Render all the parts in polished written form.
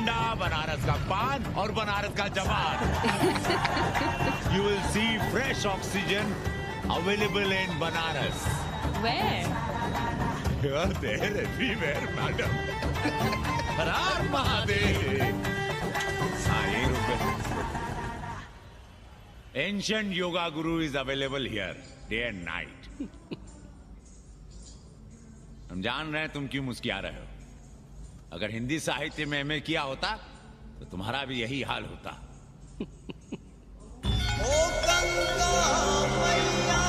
पंडा, बनारस का पान और बनारस का जवान. You will see fresh oxygen available in Banaras. Where? Here, there, everywhere, madam. Har Har Mahadev. Sai Rupen. Ancient yoga guru is available here, day and night. हम जान रहे हैं तुम क्यों मुस्कुरा रहे हो. अगर हिंदी साहित्य में एमए किया होता तो तुम्हारा भी यही हाल होता. ओ गंगा मैया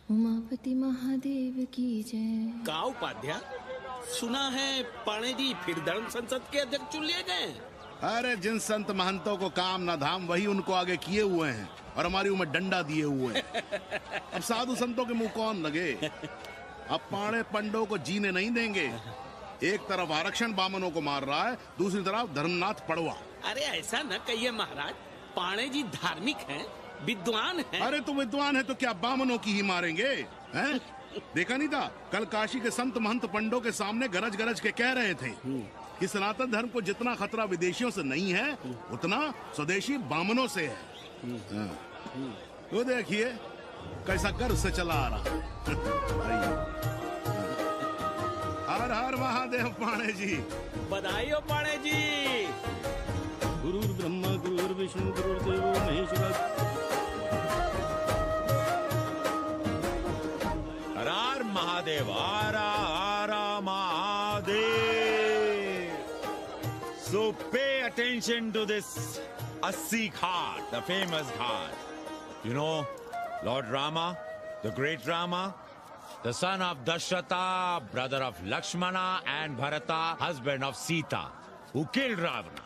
उमापति महादेव की जय. का उपाध्याय, सुना है पाणे जी फिर धर्म संसद के अध्यक्ष चुन लिए गए. अरे जिन संत महंतों को काम न धाम वही उनको आगे किए हुए हैं और हमारी उम्र डंडा दिए हुए हैं. अब साधु संतों के मुंह कौन लगे. अब पाणे पंडों को जीने नहीं देंगे. एक तरफ आरक्षण बामनों को मार रहा है, दूसरी तरफ धर्मनाथ पड़वा. अरे ऐसा न कहिए महाराज, पाणे जी धार्मिक हैं, विद्वान हैं. अरे तो विद्वान है तो क्या बामनों की ही मारेंगे हैं? देखा नहीं था कल काशी के संत महंत पंडों के सामने गरज गरज के कह रहे थे कि सनातन धर्म को जितना खतरा विदेशियों से नहीं है उतना स्वदेशी बामनों से है. वो देखिए कैसा गर्व से चला आ रहा. हर हर महादेव पाणे जी. बधाई हो पाणे जी. गुरुर् ब्रह्मा गुरुर्विष्णु गुरुर्देवो महेश्वरः. हर हर महादेव. आरा आरा Mahadev. So pay attention to this Assi Ghat, the famous ghat. You know, Lord Rama, the great Rama, the son of Dashrata, brother of Lakshmana and Bharata, husband of Sita, who killed Ravana.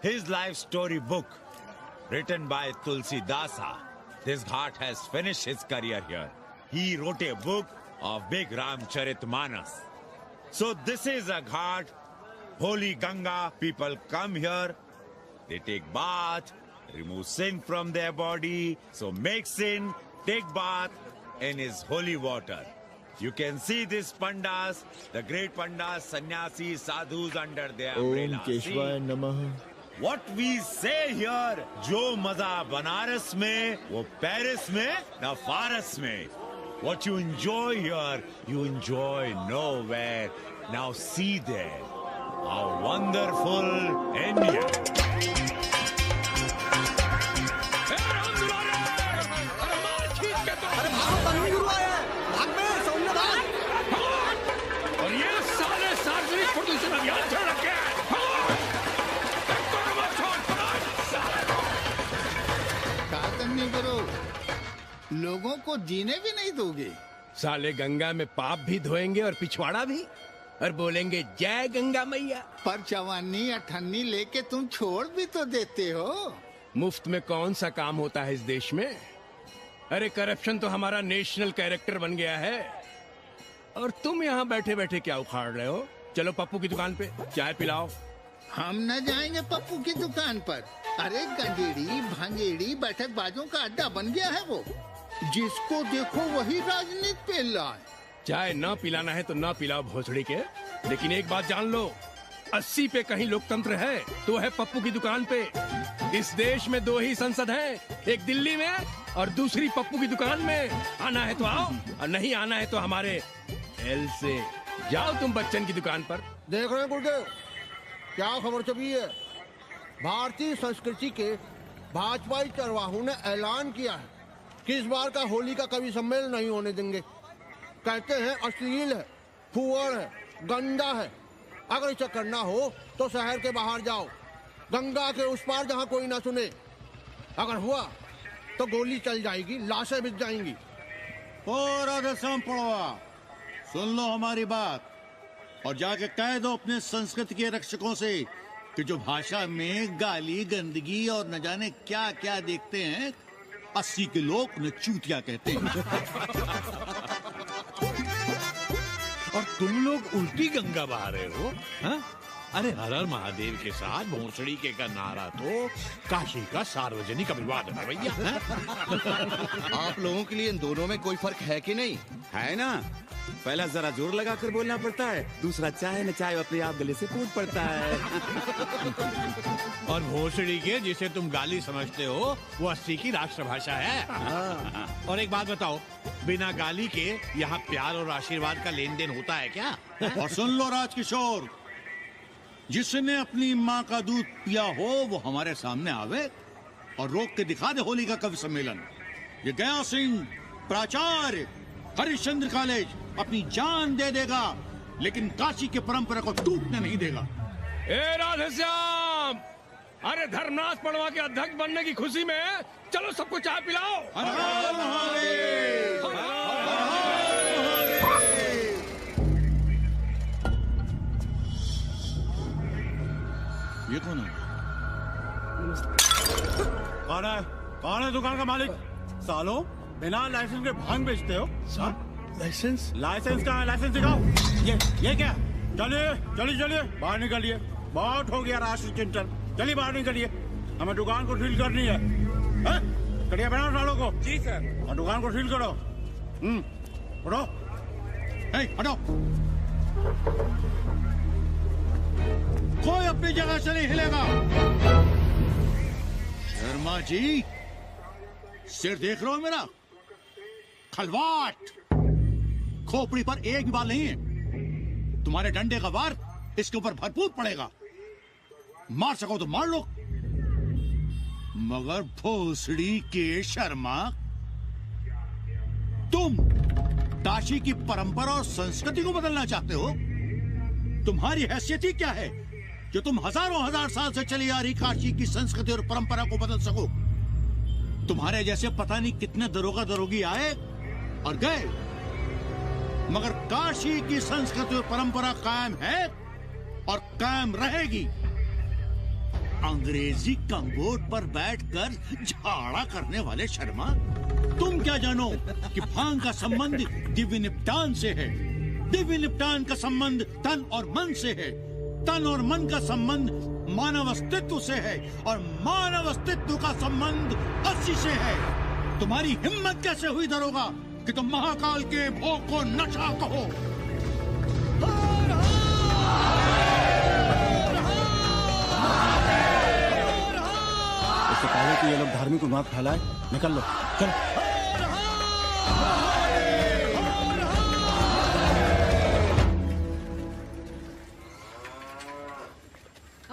His life story book, written by Tulsi Dasa. This ghat has finished his career here. He wrote a book of big Ramcharitmanas. So this is a ghat, holy Ganga. People come here, they take bath, remove sin from their body. So make sin, take bath in his holy water. You can see these pandas, the great pandas, sannyasis, sadhus under their umbrella. ओम केशवाय नमः. What we say here, जो मजा बनारस में, वो Paris में, न फारस में. What you enjoy here, you enjoy nowhere. Now see there, how wonderful India. और ये सारे सार्वजनिक प्रदूषण अभियान चल रखे हैं. नहीं करो, लोगों को जीने भी नहीं दोगे. साले गंगा में पाप भी धोएंगे और पिछवाड़ा भी, और बोलेंगे जय गंगा मैया. पर चवानी अठन्नी लेके तुम छोड़ भी तो देते हो. मुफ्त में कौन सा काम होता है इस देश में. अरे करप्शन तो हमारा नेशनल कैरेक्टर बन गया है. और तुम यहाँ बैठे बैठे क्या उखाड़ रहे हो? चलो पप्पू की दुकान पे चाय पिलाओ। हम न जाएंगे पप्पू की दुकान पर। अरे गंजेड़ी भांजेड़ी बैठक बाजों का अड्डा बन गया है वो। जिसको देखो वही राजनीति पेल रहा है। चाय न पिलाना है तो न पिलाओ भोसड़ी के, लेकिन एक बात जान लो, 80 पे कहीं लोकतंत्र है तो है पप्पू की दुकान पे। इस देश में 2 ही संसद हैं, एक दिल्ली में और दूसरी पप्पू की दुकान में। आना है तो आओ और नहीं आना है तो हमारे एल से जाओ तुम बच्चन की दुकान पर। देख रहे हैं गुरुदेव, क्या खबर छपी है? भारतीय संस्कृति के भाजपाई चरवाहों ने ऐलान किया है कि इस बार का होली का कवि सम्मेलन नहीं होने देंगे। कहते हैं अश्लील है, फुअड़ है, गंदा है। अगर इसे करना हो तो शहर के बाहर जाओ, गंगा के उस पार जहाँ कोई ना सुने। अगर हुआ तो गोली चल जाएगी, लाशें बिक जाएंगी। और राधेश्याम पड़वा, सुन लो हमारी बात और जाके कह दो अपने संस्कृति के रक्षकों से कि जो भाषा में गाली गंदगी और न जाने क्या क्या देखते हैं, 80 के लोग उन्हें चूतिया कहते हैं। और तुम लोग उल्टी गंगा बहा रहे हो, हाँ? अरे हर हर महादेव के साथ भोसड़ी के का नारा तो काशी का सार्वजनिक अभिवादन है भैया। आप लोगों के लिए इन दोनों में कोई फर्क है कि नहीं? है ना, पहला जरा जोर लगा कर बोलना पड़ता है, दूसरा चाहे न चाहे अपने आप गले से फूट पड़ता है। और भोसड़ी के जिसे तुम गाली समझते हो वो 80 की राष्ट्रभाषा है। और एक बात बताओ, बिना गाली के यहाँ प्यार और आशीर्वाद का लेन देन होता है क्या? और सुन लो राजकिशोर, जिसने अपनी माँ का दूध पिया हो वो हमारे सामने आवे और रोक के दिखा दे होली का कवि सम्मेलन। ये गया सिंह प्राचार्य हरिश्चंद्र कॉलेज अपनी जान दे देगा, लेकिन काशी के परंपरा को टूटने नहीं देगा। ए राधेश्याम, अरे धर्मनाथ पड़वा के अध्यक्ष बनने की खुशी में चलो सबको चाय पिलाओ। हर हर महादेव, हर हर महादेव। ये कौन है? कौन है दुकान का मालिक? सालो बिना लाइसेंस के भांग बेचते हो? लाइसेंस? लाइसेंस कहाँ है? लाइसेंस दिखाओ। ये क्या? चलिए बाहर निकलिए। बहुत हो गया राष्ट्रीय चिंतन, चलिए बाहर निकलिए। हमें दुकान को सील करनी है। कड़िया बनाओ सालों को। जी सर। और दुकान को सील करो। उठो। हटो। कोई अपनी जगह से नहीं हिलेगा। शर्मा जी, सिर देख रहे हो मेरा? खलवाट, खोपड़ी पर एक भी बाल नहीं है। तुम्हारे डंडे का वार इसके ऊपर भरपूर पड़ेगा। मार सको तो मार लो, मगर भोसड़ी के शर्मा, तुम काशी की परंपरा और संस्कृति को बदलना चाहते हो? तुम्हारी हैसियत ही क्या है जो तुम हजारों हजार साल से चली आ रही काशी की संस्कृति और परंपरा को बदल सको? तुम्हारे जैसे पता नहीं कितने दरोगा दरोगी आए और गए, मगर काशी की संस्कृति और परंपरा कायम है और कायम रहेगी। अंग्रेजी कंबोर्ड पर बैठकर झाड़ा करने वाले शर्मा, तुम क्या जानो कि भांग का संबंध दिव्य निपटान से है। दिव्य निपटान का संबंध तन और मन से है। तन और मन का संबंध मानव अस्तित्व से है और मानव अस्तित्व का संबंध 80 से है। तुम्हारी हिम्मत कैसे हुई दरोगा कि तुम महाकाल के भोग को नशा कहो? इससे पहले कि ये लोग धार्मिक उन्माद फैलाए, निकल लो, चलो।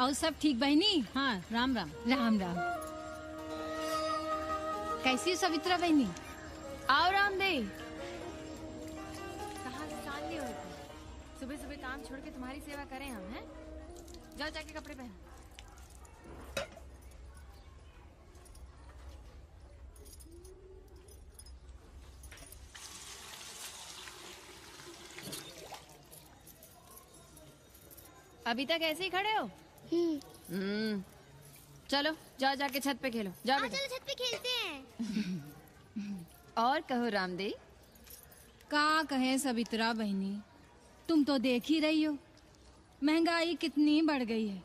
और सब ठीक बहनी? हाँ, राम राम। राम राम। कैसी सवित्रा बहनी? आओ रामदेव। कहाँ से चाल लिए हो? सुबह सुबह काम छोड़ के तुम्हारी सेवा करें हम, हैं? जाओ जाके कपड़े पहनो। अभी तक ऐसे ही खड़े हो? चलो जाओ जाके छत पे खेलो। जाओ बेटा। चलो छत पे खेलते हैं। और कहो रामदेव, का कहे सवित्रा बहनी, तुम तो देख ही रही हो महंगाई कितनी बढ़ गई है।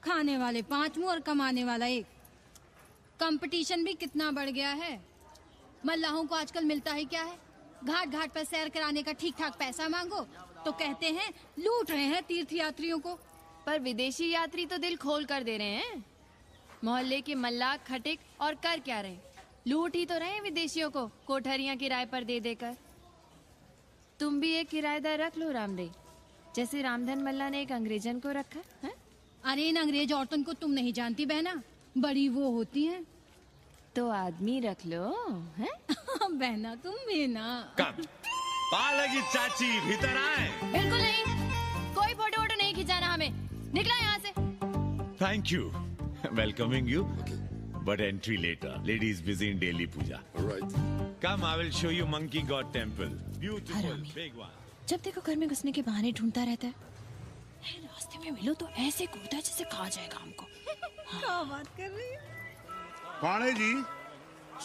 खाने वाले 5 मुंह और कमाने वाला 1। कंपटीशन भी कितना बढ़ गया है। मल्लाहों को आजकल मिलता ही क्या है? घाट घाट पर सैर कराने का ठीक ठाक पैसा मांगो तो कहते हैं लूट रहे हैं तीर्थ यात्रियों को। पर विदेशी यात्री तो दिल खोल कर दे रहे हैं। मोहल्ले के मल्लाह खटिक और कर क्या रहे, लूट ही तो रहे हैं विदेशियों को कोठरियां किराए पर दे देकर। तुम भी एक किराएदार रख लो रामरे, जैसे रामधन मल्ला ने एक अंग्रेजन को रखा है। अरे इन अंग्रेज औरतों को तुम नहीं जानती बहना, बड़ी वो होती हैं। तो आदमी रख लो है? बहना तुम भी ना। पालगी चाची भीतर आए। बिल्कुल नहीं, कोई फोटो वोटो नहीं खिंचाना हमें, निकला यहाँ से। Thank you. Welcoming you. But entry later. Ladies busy in daily puja. All right. Come, I will show you Monkey God Temple. Beautiful, big one. जब देखो घर में घुसने के बहाने ढूंढता रहता है। रास्ते में मिलो तो ऐसे कूदा जैसे खा जाएगा हमको। क्या बात कर रही है? पाणे जी,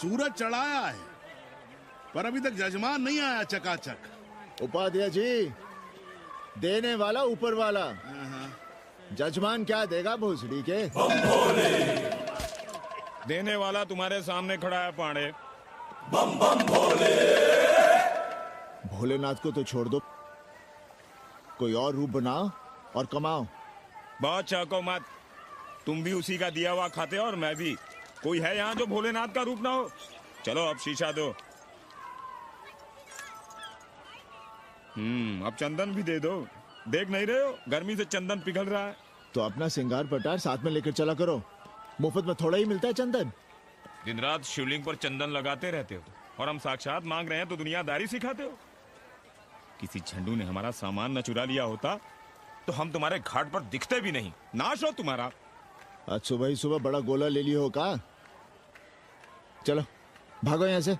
सूरज चढ़ाया है पर अभी तक जजमान नहीं आया चकाचक। उपाध्याय जी, देने वाला ऊपर वाला, जजमान क्या देगा भोसड़ी के? देने वाला तुम्हारे सामने खड़ा है पांडे। बम बम भोले। भोलेनाथ को तो छोड़ दो, कोई और रूप बनाओ और कमाओ। बहुत चाको मत, तुम भी उसी का दिया हुआ खाते हो और मैं भी। कोई है यहाँ जो भोलेनाथ का रूप ना हो? चलो अब शीशा दो। अब चंदन भी दे दो। देख नहीं रहे हो गर्मी से चंदन पिघल रहा है। तो अपना सिंगार पटार साथ में लेकर चला करो, मुफ्त में थोड़ा ही मिलता है चंदन। दिन रात शिवलिंग पर चंदन लगाते रहते हो और हम साक्षात मांग रहे हैं तो दुनियादारी सिखाते हो। किसी झंडू ने हमारा सामान न चुरा लिया होता तो हम तुम्हारे घाट पर दिखते भी नहीं। नाश हो तुम्हारा। आज सुबह ही सुबह बड़ा गोला ले लियो हो का? चलो भागो यहाँ से।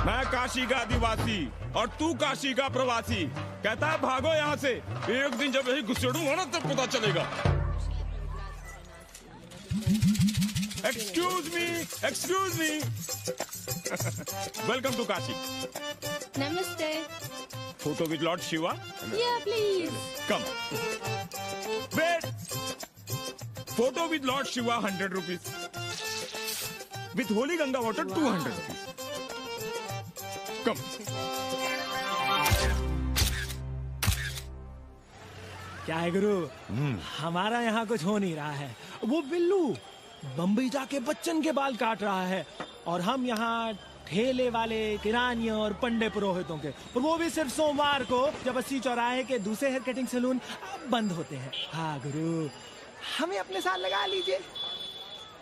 मैं काशी का आदिवासी और तू काशी का प्रवासी। कहता है भागो यहाँ से। एक दिन जब यही घुसेड़ूंगा ना तब पता चलेगा। Excuse me welcome to Kashi. नमस्ते। Photo with lord Shiva? Yeah, please. Come. Wait. Photo with lord Shiva 100 rupees. With holy Ganga water 200 rupees. Come. क्या है गुरु, हमारा यहाँ कुछ हो नहीं रहा है। वो बिल्लू बम्बई जाके बच्चन के बाल काट रहा है और हम यहाँ ठेले वाले, किरानियों और पंडे पुरोहितों के, और वो भी सिर्फ सोमवार को, जब 80 चौराहे के दूसरे हेयर कटिंग सैलून बंद होते हैं। हाँ गुरु, हमें अपने साथ लगा लीजिए।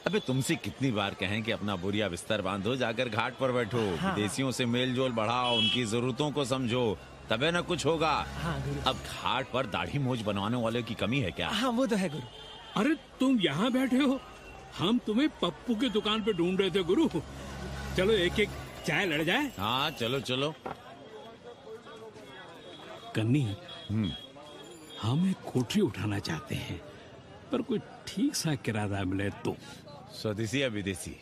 अबे तुमसे कितनी बार कहें कि अपना बोरिया बिस्तर बांधो, जाकर घाट पर बैठो। हाँ। विदेशियों से मेल जोल बढ़ाओ, उनकी जरूरतों को समझो, तबे न कुछ होगा। हाँ गुरु। अब घाट पर दाढ़ी मूछ बनवाने वाले की कमी है क्या? हाँ वो तो है गुरु। अरे तुम यहाँ बैठे हो, हम तुम्हें पप्पू की दुकान पे ढूंढ रहे थे गुरु। चलो एक एक चाय लड़ जाए। हाँ चलो चलो। कन्नी, हम एक कोठरी उठाना चाहते हैं पर कोई ठीक सा किराया मिले तो। स्वदेशी या विदेशी?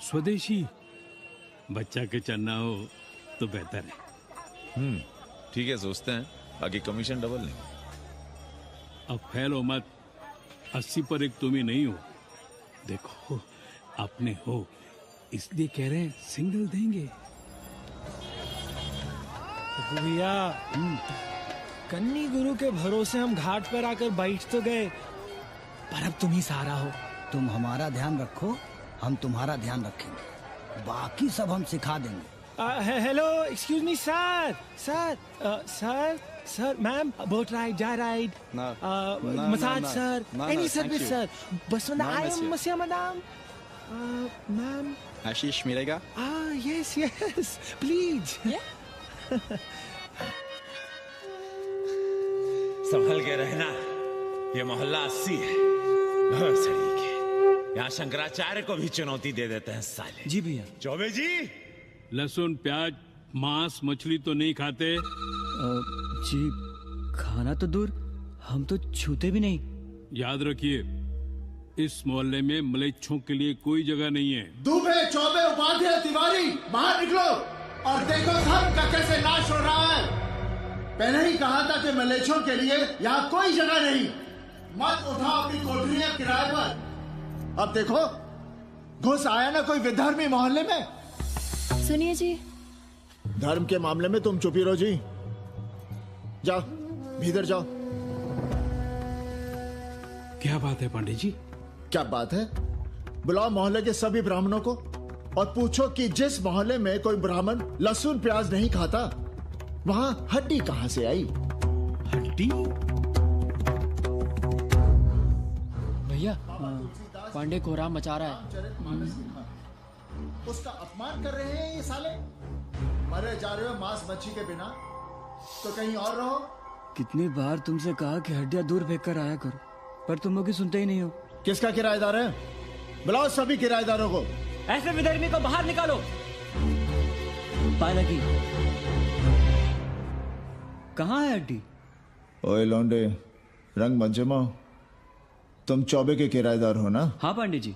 स्वदेशी। बच्चा के चन्ना हो तो बेहतर है। ठीक है, सोचते हैं, बाकी कमीशन डबल नहीं। अब फैलो मत, 80 पर एक तुम ही नहीं हो। देखो अपने हो इसलिए कह रहे हैं सिंगल देंगे। भैया, कन्नी गुरु के भरोसे हम घाट पर आकर बैठ तो गए, पर अब तुम ही सहारा हो। तुम हमारा ध्यान रखो, हम तुम्हारा ध्यान रखेंगे, बाकी सब हम सिखा देंगे। Hello, excuse me sir, sir, ma'am, boat ride, जा ride, massage sir, any service sir, बस आई एम मसिया मैडम, मैम। आशीष मिलेगा? Yes, please. संभल के रहना, ये मोहल्ला 80 है, भरसड़ी के। यहाँ शंकराचार्य को भी चुनौती दे देते हैं साले। जी भैया। चौबे जी, लहसुन, प्याज, मांस, मछली तो नहीं खाते? जी खाना तो दूर, हम तो छूते भी नहीं। याद रखिए, इस मोहल्ले में मलेच्छों के लिए कोई जगह नहीं है। दुबे, चौबे, उपाध्याय, तिवारी, बाहर निकलो और देखो धर्म का कैसे नाश हो रहा है। पहले ही कहा था कि मलेच्छों के लिए यहाँ कोई जगह नहीं। मत उठाओ अपनी कोठरियां किराए पर। अब देखो घुस आया ना कोई विधर्मी मोहल्ले में। सुनिए जी, धर्म के मामले में तुम चुप ही रहो जी। जाओ भीतर जाओ। क्या बात है पांडे जी? क्या बात है? बुलाओ मोहल्ले के सभी ब्राह्मणों को और पूछो कि जिस मोहल्ले में कोई ब्राह्मण लहसुन प्याज नहीं खाता वहां हड्डी कहां से आई? हड्डी? भैया, पांडे कोहराम मचा रहा है। उसका अपमान कर रहे हैं ये साले। मरे जा रहे हो मांस मच्छी के बिना, तो कहीं और रहो। कितनी बार तुमसे कहा कि हड्डियां दूर फेंक कर आया करो, पर तुम लोग सुनते ही नहीं हो। किसका किराएदार है? बुलाओ सभी किराएदारों को। ऐसे विधर्मी को बाहर निकालो। पालकी, कहाँ है हड्डी? ओए लौंडे, रंग मत जमाओ। तुम चौबे के किराएदार हो ना? हाँ पांडे जी।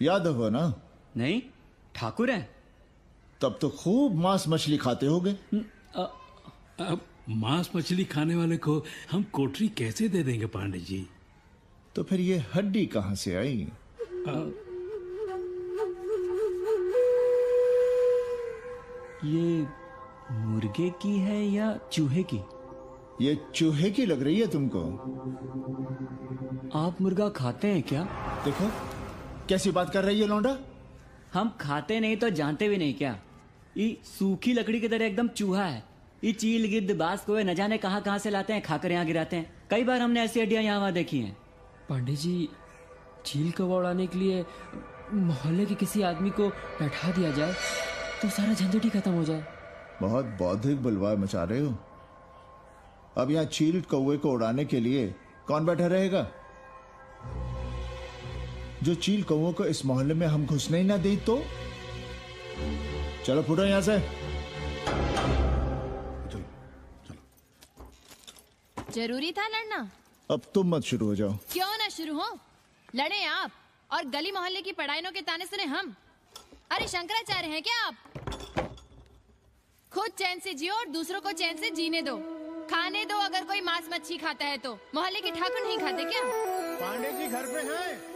यादव हो ना? नहीं, ठाकुर है। तब तो खूब मांस मछली खाते होगे। अब मांस मछली खाने वाले को हम कोठरी कैसे दे देंगे पांडे जी? तो फिर ये हड्डी कहां से आई? ये मुर्गे की है या चूहे की? ये चूहे की लग रही है तुमको। आप मुर्गा खाते हैं क्या? देखो कैसी बात कर रही है लौंडा। हम खाते नहीं तो जानते भी नहीं क्या? ये सूखी लकड़ी की तरह एकदम चूहा है। ये चील गिद्ध बास को न जाने कहां से लाते हैं, खाकर यहाँ गिराते हैं। कई बार हमने ऐसी हड्डियां यहाँ वहां देखी हैं। पांडे जी, चील को उड़ाने के लिए मोहल्ले के किसी आदमी को बैठा दिया जाए तो सारा झंझट ही खत्म हो जाए। बहुत बौद्धिक बुलवा मचा रहे हो। अब यहाँ चील कौवे को उड़ाने के लिए कौन बैठा रहेगा? जो चील कौवों को इस मोहल्ले में हम घुसने ही ना दे तो। चलो फुटो यहाँ से। जरूरी था लड़ना? अब तुम मत शुरू हो जाओ। क्यों ना शुरू हो? लड़े आप और गली मोहल्ले की पढ़ाइयों के ताने सुने हम। अरे शंकराचार्य हैं क्या आप? खुद चैन से जियो और दूसरों को चैन से जीने दो। खाने दो अगर कोई मांस मच्छी खाता है तो। मोहल्ले के ठाकुर नहीं खाते क्या? पांडे जी घर पे हैं?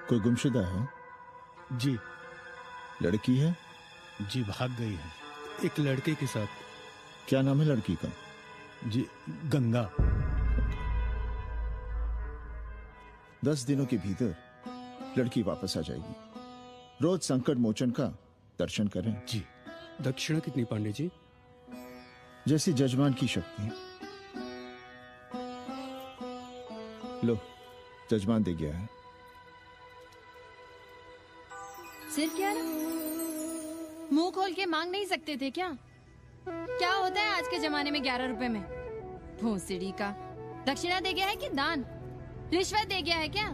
कोई गुमशुदा है? जी। लड़की है? जी भाग गई है एक लड़के के साथ। क्या नाम है लड़की का? जी गंगा। 10 दिनों के भीतर लड़की वापस आ जाएगी। रोज संकट मोचन का दर्शन करें। जी। दक्षिणा कितनी पांडे जी? जैसी जजमान की शक्ति। लो, जजमान दे गया है। सिर क्या रहा? मुंह खोल के मांग नहीं सकते थे क्या? क्या होता है आज के जमाने में 11 रुपए में? भोसड़ी का। दक्षिणा दे गया है कि दान? रिश्वत दे गया है क्या?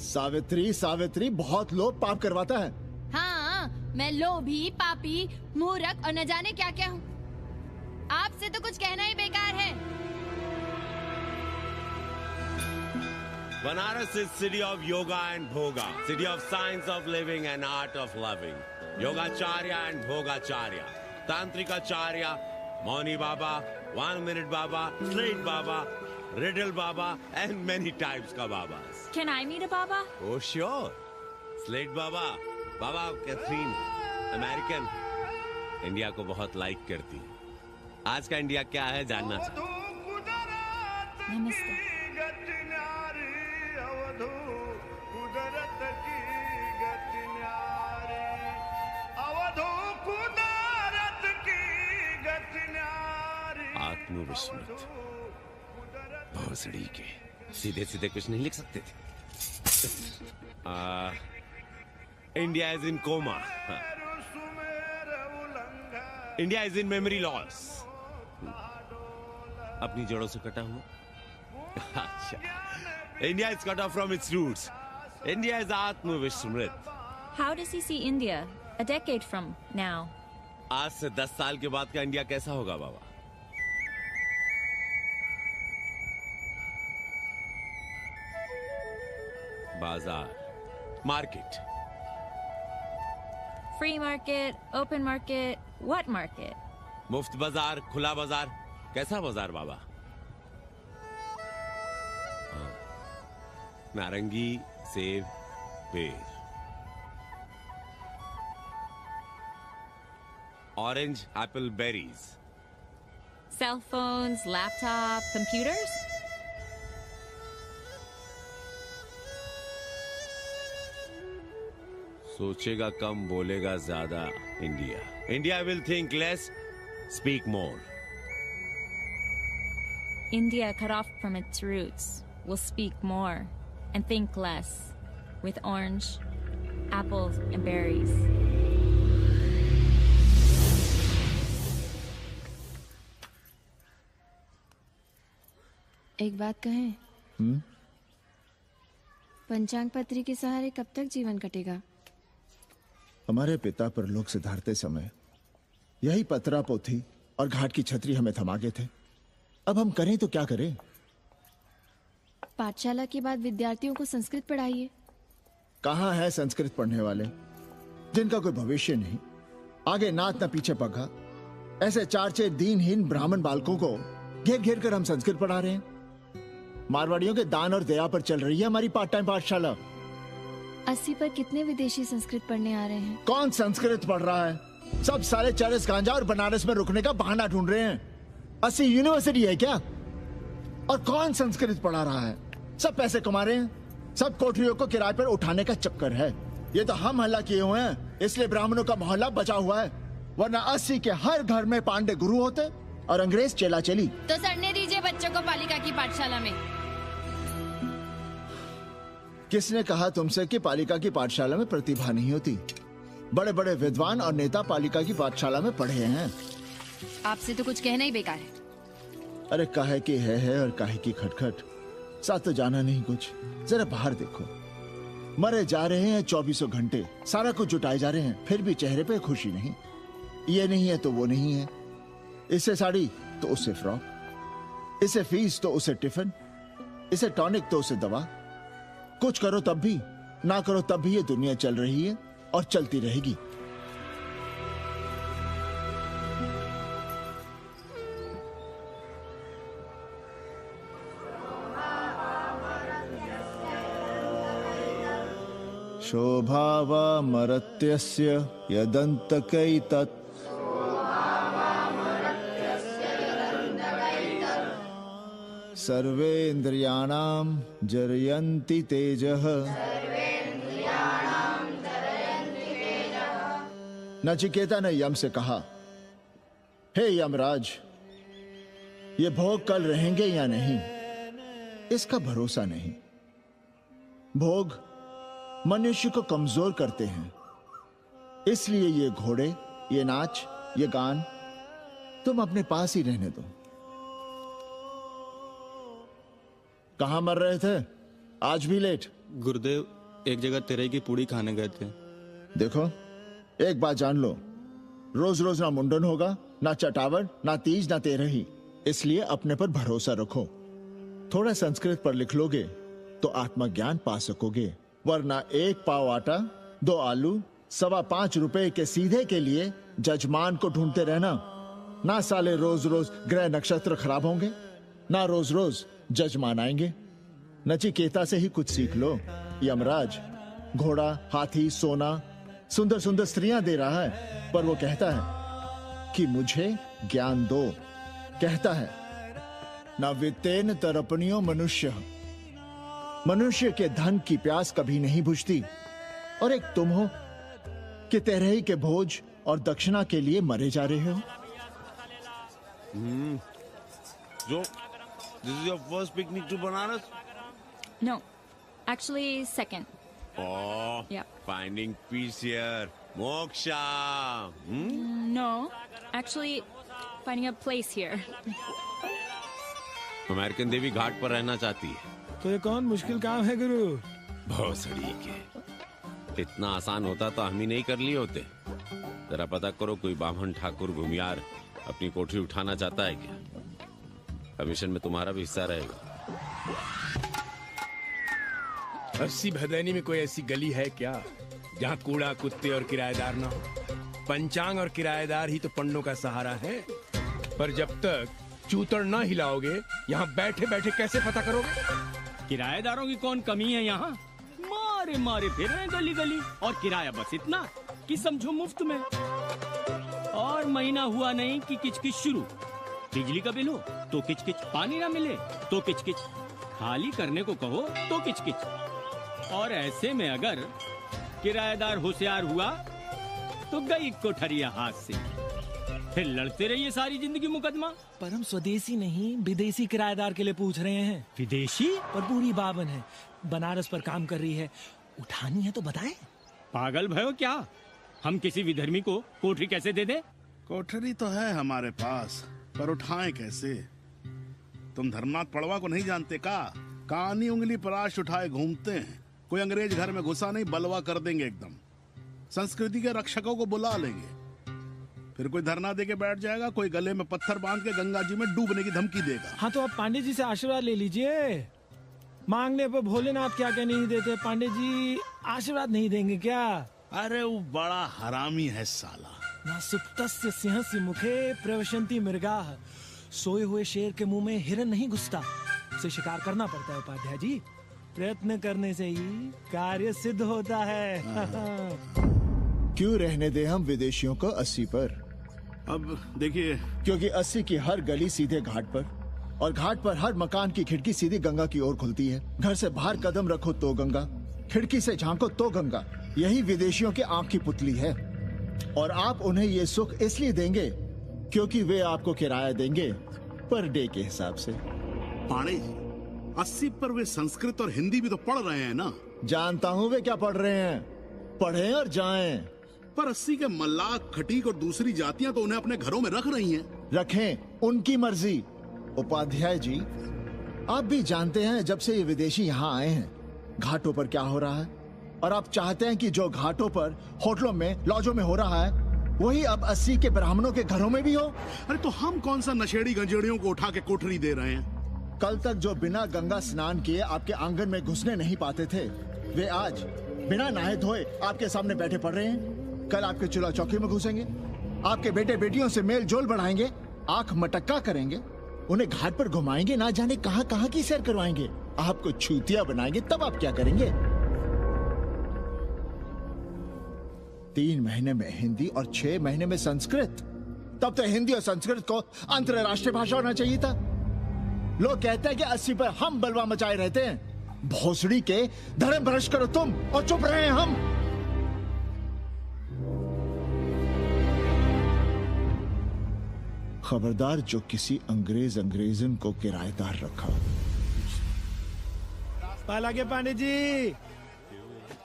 सावित्री, सावित्री बहुत लोभ पाप करवाता है। हाँ, मैं लोभी, पापी, मूर्ख और न जाने क्या क्या हूँ। आपसे तो कुछ कहना ही बेकार है। Banaras is city of yoga and bhoga, city of science of living and art of loving. Yogacharya and Bhogacharya, Tantrikacharya, Mauni Baba, 1 Minute Baba, Straight Baba, Riddle Baba, and many types ka Babas. Can I meet a Baba? Oh sure, Slate Baba, Baba Catherine, American, India को बहुत like करती है। आज का India क्या है जानना चाहता हूँ। नमस्ते। आत्मविस्मृत भोसड़ी के सीधे सीधे कुछ नहीं लिख सकते थे। India is in coma. India is in memory loss. अपनी जड़ों से कटा हुआ। अच्छा, India is cut off from its roots. India is आत्मविस्मृत। How does he see India a decade from now? आज से 10 साल के बाद का इंडिया कैसा होगा बाबा? बाजार, market, Free market, open market, what market? मुफ्त बाजार, खुला बाजार, कैसा बाजार बाबा? हाँ, नारंगी, सेब, पेड़, orange, Apple, berries, Cell phones, laptop, computers? सोचेगा कम बोलेगा ज्यादा India. India will think less, speak more. India, cut off from its roots, will speak more and think less, with orange, apples, and berries. एक बात कहें? पंचांग पत्री के सहारे कब तक जीवन कटेगा? हमारे पिता परलोक सिधारते समय यही पतरा पोथी और घाट की छतरी हमें थमा गए थे. अब हम करें तो क्या करें? पाठशाला के बाद विद्यार्थियों को संस्कृत पढ़ाइए. कहाँ है संस्कृत पढ़ने वाले जिनका कोई भविष्य नहीं, आगे नात न पीछे पगा? ऐसे 4-6 दीनहीन ब्राह्मण बालकों को घेर घेर कर हम संस्कृत पढ़ा रहे हैं. मारवाड़ियों के दान और दया पर चल रही है हमारी पार्ट टाइम पाठशाला. 80 पर कितने विदेशी संस्कृत पढ़ने आ रहे हैं? कौन संस्कृत पढ़ रहा है? सब सारे चरस गांजा और बनारस में रुकने का बहाना ढूंढ रहे हैं. 80 यूनिवर्सिटी है क्या? और कौन संस्कृत पढ़ा रहा है? सब पैसे कमा रहे हैं. सब कोठरियों को किराए पर उठाने का चक्कर है. ये तो हम हल्ला किए हुए हैं, इसलिए ब्राह्मणों का मोहल्ला बचा हुआ है. वरना 80 के हर घर में पांडे गुरु होते और अंग्रेज चेला चली. तो सड़ने दीजिए बच्चों को पालिका की पाठशाला में. किसने कहा तुमसे कि पालिका की पाठशाला में प्रतिभा नहीं होती? बड़े बड़े विद्वान और नेता पालिका की पाठशाला में पढ़े हैं. आपसे तो कुछ कहना ही बेकार है. अरे काहे की है और काहे की खटखट. साथ तो जाना नहीं कुछ. जरा बाहर देखो, मरे जा रहे हैं 24 घंटे, सारा कुछ जुटाए जा रहे हैं, फिर भी चेहरे पे खुशी नहीं. ये नहीं है तो वो नहीं है, इससे साड़ी तो उससे फ्रॉक, इसे फीस तो उसे टिफिन, इसे टॉनिक तो उसे दवा. कुछ करो तब भी, ना करो तब भी ये दुनिया चल रही है और चलती रहेगी. शोभावा मरत्यस्य यदन्तकैतत् सर्वेन्द्रियाणां जरयन्ति तेजः. नचिकेता ने यम से कहा, हे यमराज, ये भोग कल रहेंगे या नहीं इसका भरोसा नहीं. भोग मनुष्य को कमजोर करते हैं, इसलिए ये घोड़े, ये नाच, ये गान तुम अपने पास ही रहने दो. कहां मर रहे थे? आज भी लेट? गुरुदेव, एक जगह तेरई की पूड़ी खाने गए थे. देखो, एक बात जान लो, रोज रोज ना मुंडन होगा, ना चटावट, ना तीज, ना तेरही. इसलिए अपने पर भरोसा रखो. थोड़ा संस्कृत पर लिख लोगे तो आत्मज्ञान पा सकोगे. वरना 1 पाव आटा, 2 आलू, 5.25 रुपए के सीधे के लिए जजमान को ढूंढते रहना. ना साले रोज रोज ग्रह नक्षत्र खराब होंगे, ना रोज रोज जजमान आएंगे. नचिकेता से ही कुछ सीख लो. यमराज घोड़ा, हाथी, सोना, सुंदर सुंदर स्त्रियां दे रहा है, पर वो कहता है कि मुझे ज्ञान दो. कहता है ना वित्तेन तरपणियो मनुष्य. मनुष्य के धन की प्यास कभी नहीं बुझती. और एक तुम हो कि तेरही के भोज और दक्षिणा के लिए मरे जा रहे हो. So, this is your first picnic to Banaras? No, actually second. Oh, Yeah. finding peace here. Moksha. No, actually finding a place here. American देवी घाट पर रहना चाहती है. तो ये कौन मुश्किल काम है गुरु? भोसड़ी के. इतना आसान होता तो हम ही नहीं कर लिए होते. जरा पता करो कोई बामन ठाकुर घुमियार अपनी कोठरी उठाना चाहता है क्या? कमीशन में तुम्हारा भी हिस्सा रहेगा। 80 भदैनी में कोई ऐसी गली है क्या जहाँ कूड़ा, कुत्ते और किराएदार ना हो? पंचांग और किराएदार ही तो पंडों का सहारा है। पर जब तक चूतड़ ना हिलाओगे यहाँ बैठे बैठे कैसे पता करोगे? किराएदारों की कौन कमी है यहाँ? मारे मारे फिर रहे गली गली, और किराया बस इतना कि समझो मुफ्त में। और महीना हुआ नहीं कि किचकिच शुरू। बिजली का बिल हो तो किचकिच, पानी ना मिले तो किचकिच, खाली करने को कहो तो किचकिच। और ऐसे में अगर किराएदार होशियार हुआ तो गई कोठरिया हाथ से, फिर लड़ते रहिए सारी जिंदगी मुकदमा। पर हम स्वदेशी नहीं विदेशी किराएदार के लिए पूछ रहे हैं। विदेशी? पर पूरी बावन है, बनारस पर काम कर रही है, उठानी है तो बताएं। पागल भयो क्या? हम किसी विधर्मी को कोठरी कैसे दे दें? कोठरी तो है हमारे पास, पर उठाएं कैसे? तुम धर्मनाथ पड़वा को नहीं जानते का? कानी उंगली पराश उठाए घूमते हैं। कोई अंग्रेज घर में घुसा नहीं, बलवा कर देंगे एकदम। संस्कृति के रक्षकों को बुला लेंगे, फिर कोई धरना दे के बैठ जाएगा, कोई गले में पत्थर बांध के गंगा जी में डूबने की धमकी देगा। हाँ तो आप पांडे जी से आशीर्वाद ले लीजिए। मांगने पर भोलेनाथ क्या क्या नहीं देते, पांडे जी आशीर्वाद नहीं देंगे क्या? अरे वो बड़ा हरामी है साला। ना सुप्तस्य सिंहस्य मुखे प्रवशन्ति मृगाः। सोए हुए शेर के मुंह में हिरन नहीं घुसता, उसे शिकार करना पड़ता है उपाध्याय जी। प्रयत्न करने से ही कार्य सिद्ध होता है। क्यों रहने दे हम विदेशियों को 80 पर? अब देखिए, क्योंकि 80 की हर गली सीधे घाट पर, और घाट पर हर मकान की खिड़की सीधी गंगा की ओर खुलती है। घर से बाहर कदम रखो तो गंगा, खिड़की से झांको तो गंगा। यही विदेशियों की आंख की पुतली है। और आप उन्हें ये सुख इसलिए देंगे क्योंकि वे आपको किराया देंगे पर डे के हिसाब से। पाणे जी, 80 पर वे संस्कृत और हिंदी भी तो पढ़ रहे हैं ना? जानता हूँ वे क्या पढ़ रहे हैं, पढ़ें और जाएं। पर 80 के मल्लाक, खटीक और दूसरी जातियां तो उन्हें अपने घरों में रख रही हैं। रखें, उनकी मर्जी। उपाध्याय जी, आप भी जानते हैं जब से ये विदेशी यहाँ आए हैं घाटों पर क्या हो रहा है, और आप चाहते हैं कि जो घाटों पर, होटलों में, लॉजों में हो रहा है वही अब 80 के ब्राह्मणों के घरों में भी हो। अरे तो हम कौन सा नशेड़ी गंजेड़ियों को उठा के कोठरी दे रहे हैं? कल तक जो बिना गंगा स्नान किए आपके आंगन में घुसने नहीं पाते थे, वे आज बिना नहाए धोए आपके सामने बैठे पड़ रहे हैं। कल आपके चूल्हा चौकी में घुसेंगे, आपके बेटे बेटियों से मेल जोल बढ़ाएंगे, आंख मटक्का करेंगे, उन्हें घाट पर घुमाएंगे, ना जाने कहां कहां की सैर करवाएंगे, आपको छूतिया बनाएंगे। तब आप क्या करेंगे? 3 महीने में हिंदी और 6 महीने में संस्कृत। तब तो हिंदी और संस्कृत को अंतरराष्ट्रीय भाषा होना चाहिए था। लोग कहते हैं कि 80 पर हम बलवा मचाए रहते हैं। भोसड़ी के धर्म भ्रष्ट करो तुम और चुप रहे हम। खबरदार जो किसी अंग्रेजन को किराएदार रखा। पाला के पांडे जी,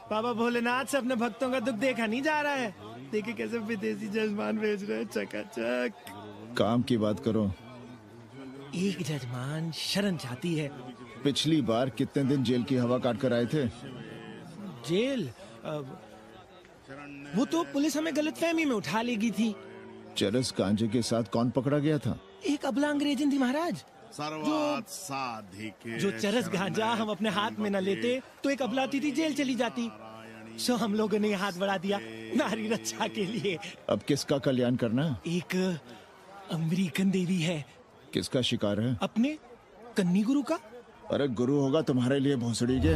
बाबा भोलेनाथ से अपने भक्तों का दुख देखा नहीं जा रहा है। देखिए कैसे विदेशी जजमान भेज रहे हैं, चकाचक। काम की बात करो। एक जजमान शरण चाहती है। पिछली बार कितने दिन जेल की हवा काट कर आए थे? जेल? वो तो पुलिस हमें गलतफहमी में उठा लेगी थी। चरस गांजे के साथ कौन पकड़ा गया था? एक अबला अंग्रेजन थी महाराज। जो चरस गांजा हम अपने हाथ में न लेते तो एक अबला थी जेल चली जाती। सो हम लोगों ने हाथ बढ़ा दिया नारी रक्षा के लिए। अब किसका कल्याण करना? एक अमेरिकन देवी है। किसका शिकार है? अपने कन्नी गुरु का। अरे गुरु होगा तुम्हारे लिए भोसड़ी के।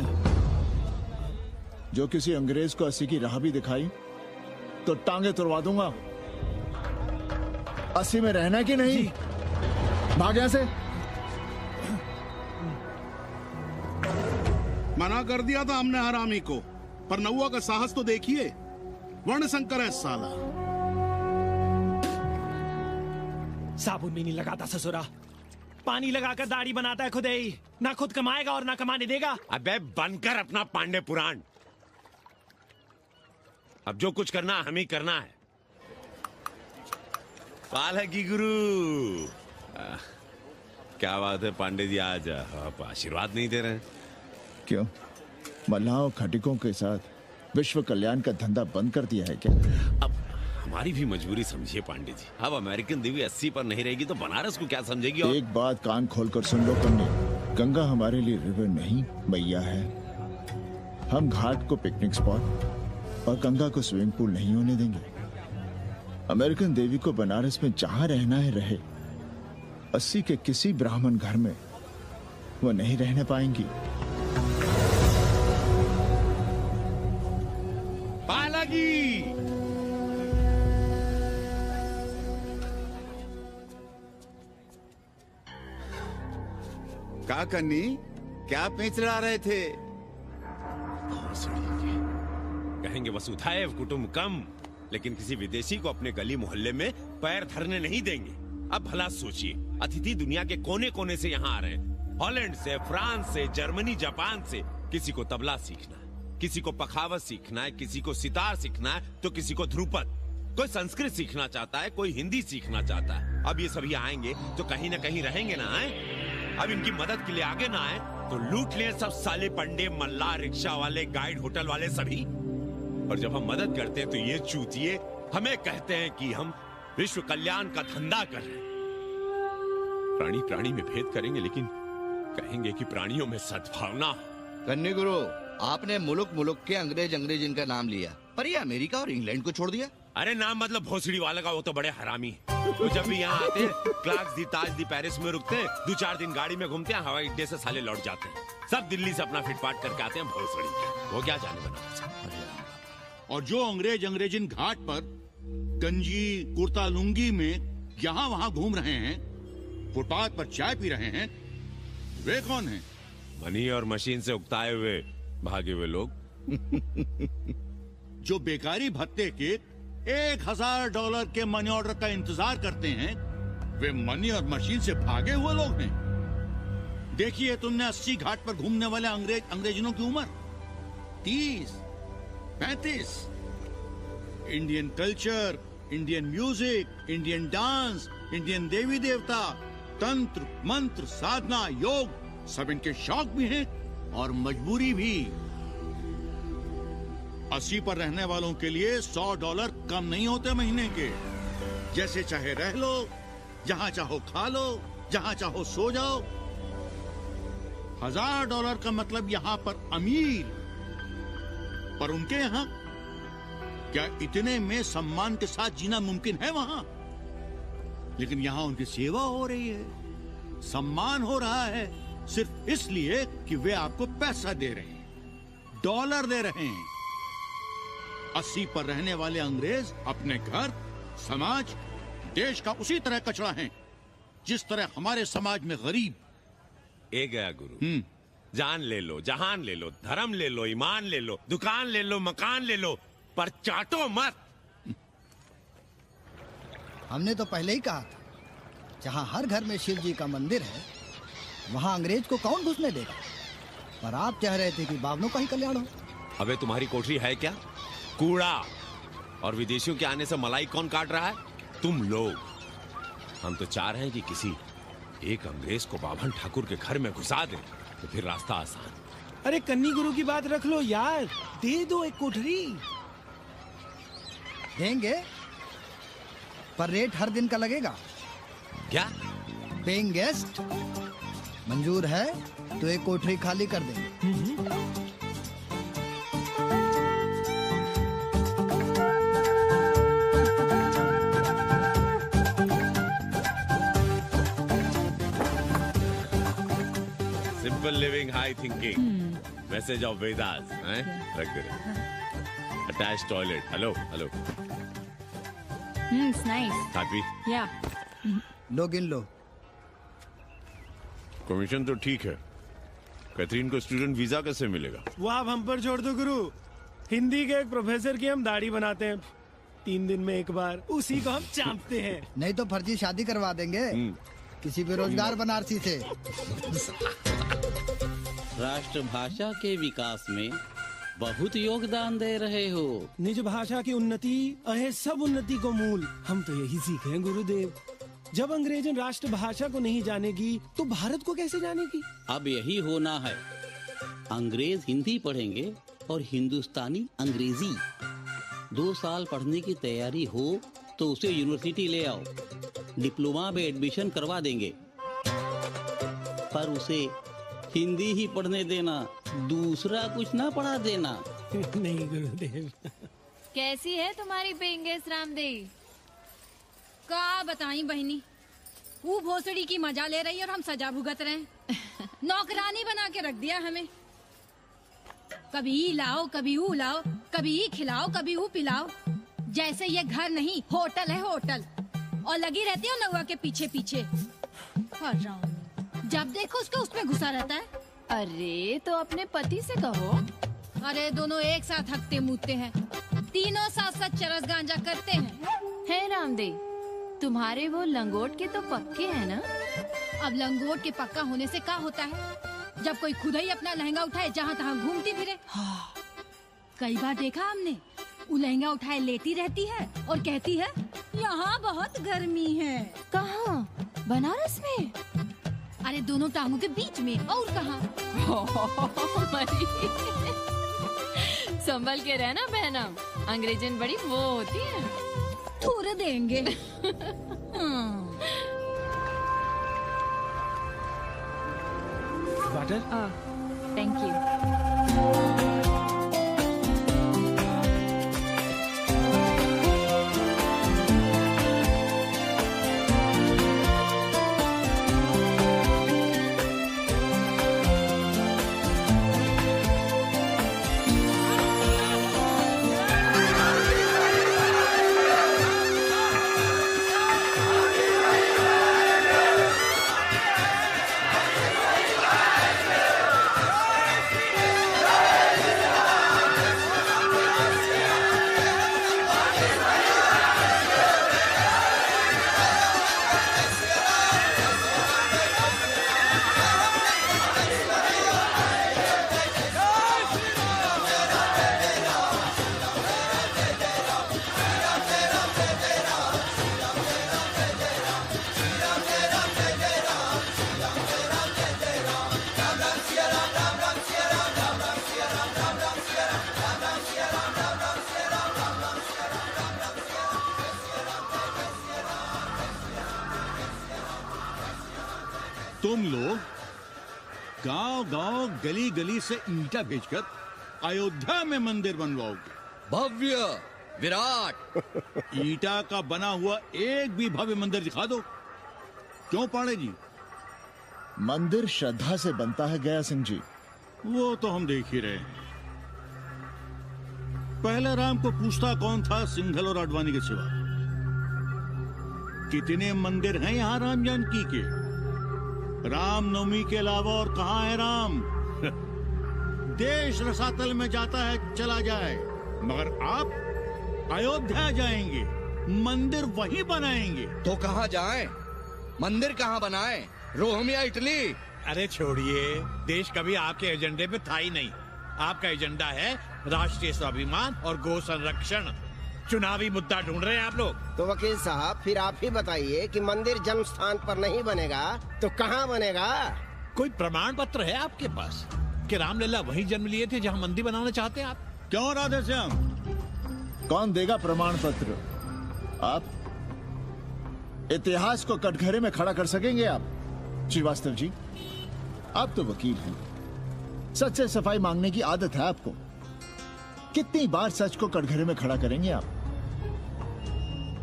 जो किसी अंग्रेज को 80 की राह भी दिखाई तो टांगे तुड़वा दूंगा। 80 में रहना कि नहीं? भाग यहाँ से। मना कर दिया था हमने हरामी को, पर नौआ का साहस तो देखिए। वर्ण संकर है साला। साबुन भी नहीं लगाता ससुरा, पानी लगाकर दाढ़ी बनाता है खुद ही। ना खुद कमाएगा और ना कमाने देगा। अबे बनकर अपना पांडे पुराण। अब जो कुछ करना हम ही करना है। पाल है की गुरु। क्या बात है पांडे जी, आज आप आशीर्वाद नहीं दे रहे हैं? क्यों, मल्लाहों खटिकों के साथ विश्व कल्याण का धंधा बंद कर दिया है क्या? अब हमारी भी मजबूरी समझिए पांडे जी। अब अमेरिकन देवी 80 पर नहीं रहेगी तो बनारस को क्या समझेगी? और एक बात कान खोलकर सुन लो कन्या, गंगा हमारे लिए रिवर नहीं मैया है। हम घाट को पिकनिक स्पॉट और गंगा को स्विमिंग पूल नहीं होने देंगे। अमेरिकन देवी को बनारस में जहां रहना है रहे, 80 के किसी ब्राह्मण घर में वो नहीं रहने पाएंगी। बालाजी! का कन्नी, क्या पेंच लड़ा रहे थे? कहेंगे वसुधैव कुटुंबकम, लेकिन किसी विदेशी को अपने गली मोहल्ले में पैर धरने नहीं देंगे। अब भला सोचिए, अतिथि दुनिया के कोने कोने से यहाँ आ रहे हैं, हॉलैंड से, फ्रांस से, जर्मनी, जापान से। किसी को तबला सीखना है, किसी को पखावत सीखना है, किसी को सितार सीखना है, तो किसी को ध्रुपद। कोई संस्कृत सीखना चाहता है, कोई हिंदी सीखना चाहता है। अब ये सभी आएंगे तो कहीं ना कहीं रहेंगे ना। आए अब इनकी मदद के लिए आगे ना आए तो लूट लिए सब साले पंडे, मल्ला, रिक्शा वाले, गाइड, होटल वाले सभी। और जब हम मदद करते हैं तो ये चूतिए हमें कहते हैं कि हम विश्व कल्याण का धंधा कर रहे हैं। प्राणी प्राणी में भेद करेंगे, लेकिन कहेंगे कि प्राणियों में सद्भावना। कन्नी गुरु, आपने मुल्क मुल्क के अंग्रेज अंग्रेज इनका नाम लिया, पर ये अमेरिका और इंग्लैंड को छोड़ दिया। अरे नाम मतलब भोसड़ी वाले का, वो तो बड़े हरामी है। वो जब भी यहाँ आते हैं क्लार्क्स दी, ताज दी, पेरिस में रुकते हैं, 2-4 दिन गाड़ी में घूमते हैं, हवाई अड्डे से साले लौट जाते हैं। सब दिल्ली से अपना फिटपाट करके आते हैं भोसड़ी। वो क्या जाने बना। और जो अंग्रेज अंग्रेजिन घाट पर गंजी कुर्ता लुंगी में यहाँ वहाँ घूम रहे हैं, फुटपाथ पर चाय पी रहे हैं, वे कौन हैं? मनी और मशीन से उकताए हुए भागे हुए लोग। जो बेकारी भत्ते के $1000 के मनी ऑर्डर का इंतजार करते हैं, वे मनी और मशीन से भागे हुए लोग हैं। देखिए तुमने 80 घाट पर घूमने वाले अंग्रेजनों की उम्र 30-35। Indian culture, Indian music, Indian dance, Indian देवी देवता, तंत्र मंत्र, साधना, योग, सब इनके शौक भी हैं और मजबूरी भी। 80 पर रहने वालों के लिए $100 कम नहीं होते महीने के। जैसे चाहे रह लो, जहां चाहो खा लो, जहां चाहो सो जाओ। $1000 का मतलब यहाँ पर अमीर, पर उनके यहाँ क्या इतने में सम्मान के साथ जीना मुमकिन है वहां? लेकिन यहाँ उनकी सेवा हो रही है, सम्मान हो रहा है, सिर्फ इसलिए कि वे आपको पैसा दे रहे हैं, डॉलर दे रहे हैं। 80 पर रहने वाले अंग्रेज अपने घर, समाज, देश का उसी तरह कचरा हैं, जिस तरह हमारे समाज में गरीब। ए गया गुरु, जान ले लो, जहान ले लो, धर्म ले लो, ईमान ले लो, दुकान ले लो, मकान ले लो, पर चाटो मत। हमने तो पहले ही कहा था, जहाँ हर घर में शिव जी का मंदिर है, वहाँ अंग्रेज को कौन घुसने देगा। पर आप चाह रहे थे कि बावनों का ही कल्याण हो। अबे तुम्हारी कोठरी है क्या? कूड़ा। और विदेशियों के आने से मलाई कौन काट रहा है? तुम लोग। हम तो चाह रहे हैं कि किसी एक अंग्रेज को बाभन ठाकुर के घर में घुसा दें, तो फिर रास्ता आसान। अरे कन्नी गुरु की बात रख लो यार, दे दो एक कोठरी। देंगे, पर रेट हर दिन का लगेगा। क्या? पेइंग गेस्ट मंजूर है तो एक कोठरी खाली कर देंगे। Simple living, high thinking, message of Vedas. रख दे। Attach toilet. Hello hello. It's nice. Happy? Yeah. लो गिन लो। कमीशन तो ठीक है, कैथरीन को स्टूडेंट वीजा कैसे मिलेगा? वो आप हम पर छोड़ दो गुरु। हिंदी के एक प्रोफेसर की हम दाढ़ी बनाते हैं 3 दिन में एक बार, उसी को हम चापते हैं। नहीं तो फर्जी शादी करवा देंगे किसी बेरोजगार बनारसी से। राष्ट्रभाषा के विकास में बहुत योगदान दे रहे हो। निज भाषा की उन्नति अहे सब उन्नति को मूल। हम तो यही सीखे हैं गुरुदेव। जब अंग्रेजन राष्ट्रभाषा को नहीं जानेगी तो भारत को कैसे जानेगी? अब यही होना है, अंग्रेज हिंदी पढ़ेंगे और हिंदुस्तानी अंग्रेजी। 2 साल पढ़ने की तैयारी हो तो उसे यूनिवर्सिटी ले आओ, डिप्लोमा में एडमिशन करवा देंगे। पर उसे हिंदी ही पढ़ने देना, दूसरा कुछ ना पढ़ा देना। नहीं गुरुदेव। कैसी है तुम्हारी पेंगेस रामदेव? का बताई बहनी, वो भोसड़ी की मजा ले रही और हम सजा भुगत रहे हैं। नौकरानी बना के रख दिया हमें। कभी ई लाओ, कभी ऊ लाओ, कभी ई खिलाओ, कभी ऊ पिलाओ। जैसे ये घर नहीं होटल है, होटल। और लगी रहती है नौवा के पीछे पीछे। जब देखो उसका उसमें घुसा रहता है। अरे तो अपने पति से कहो। अरे दोनों एक साथ हकते मुतते हैं, तीनों साथ साथ चरस गांजा करते हैं। है रामदेव, तुम्हारे वो लंगोट के तो पक्के हैं ना? अब लंगोट के पक्का होने से क्या होता है, जब कोई खुद ही अपना लहंगा उठाए जहाँ तहाँ घूमती फिरे। कई बार देखा हमने, वो लहंगा उठाए लेटी रहती है और कहती है यहाँ बहुत गर्मी है। कहाँ? बनारस में? अरे दोनों टांगों के बीच में। और कहाँ? संभल के रहना बहना, अंग्रेजन बड़ी वो होती है। थोड़े देंगे। वाटर? Thank you. तुम लोग गांव गांव गली गली से ईंटा भेजकर अयोध्या में मंदिर बनवाओगे। भव्य विराट ईंटा का बना हुआ एक भी भव्य मंदिर दिखा दो। क्यों पाड़े जी? मंदिर श्रद्धा से बनता है गया सिंह जी। वो तो हम देख ही रहे हैं। पहले राम को पूछता कौन था सिंघल और आडवाणी के सिवा। कितने मंदिर हैं यहाँ राम जानकी के? रामनवमी के अलावा और कहाँ है राम? देश रसातल में जाता है चला जाए, मगर आप अयोध्या जाएंगे, मंदिर वहीं बनाएंगे। तो कहाँ जाएं? मंदिर कहाँ बनाएं? रोम या इटली? अरे छोड़िए, देश कभी आपके एजेंडे पे था ही नहीं। आपका एजेंडा है राष्ट्रीय स्वाभिमान और गौ संरक्षण। चुनावी मुद्दा ढूंढ रहे हैं आप लोग। तो वकील साहब फिर आप ही बताइए कि मंदिर जन्म स्थान पर नहीं बनेगा तो कहाँ बनेगा? कोई प्रमाण पत्र है आपके पास कि रामलला वहीं जन्म लिए थे जहाँ मंदिर बनाना चाहते हैं आप? क्यों राधे श्याम? कौन देगा प्रमाण पत्र? आप इतिहास को कटघरे में खड़ा कर सकेंगे आप? श्रीवास्तव जी, आप तो वकील हैं, सच से सफाई मांगने की आदत है आपको। कितनी बार सच को कटघरे में खड़ा करेंगे आप?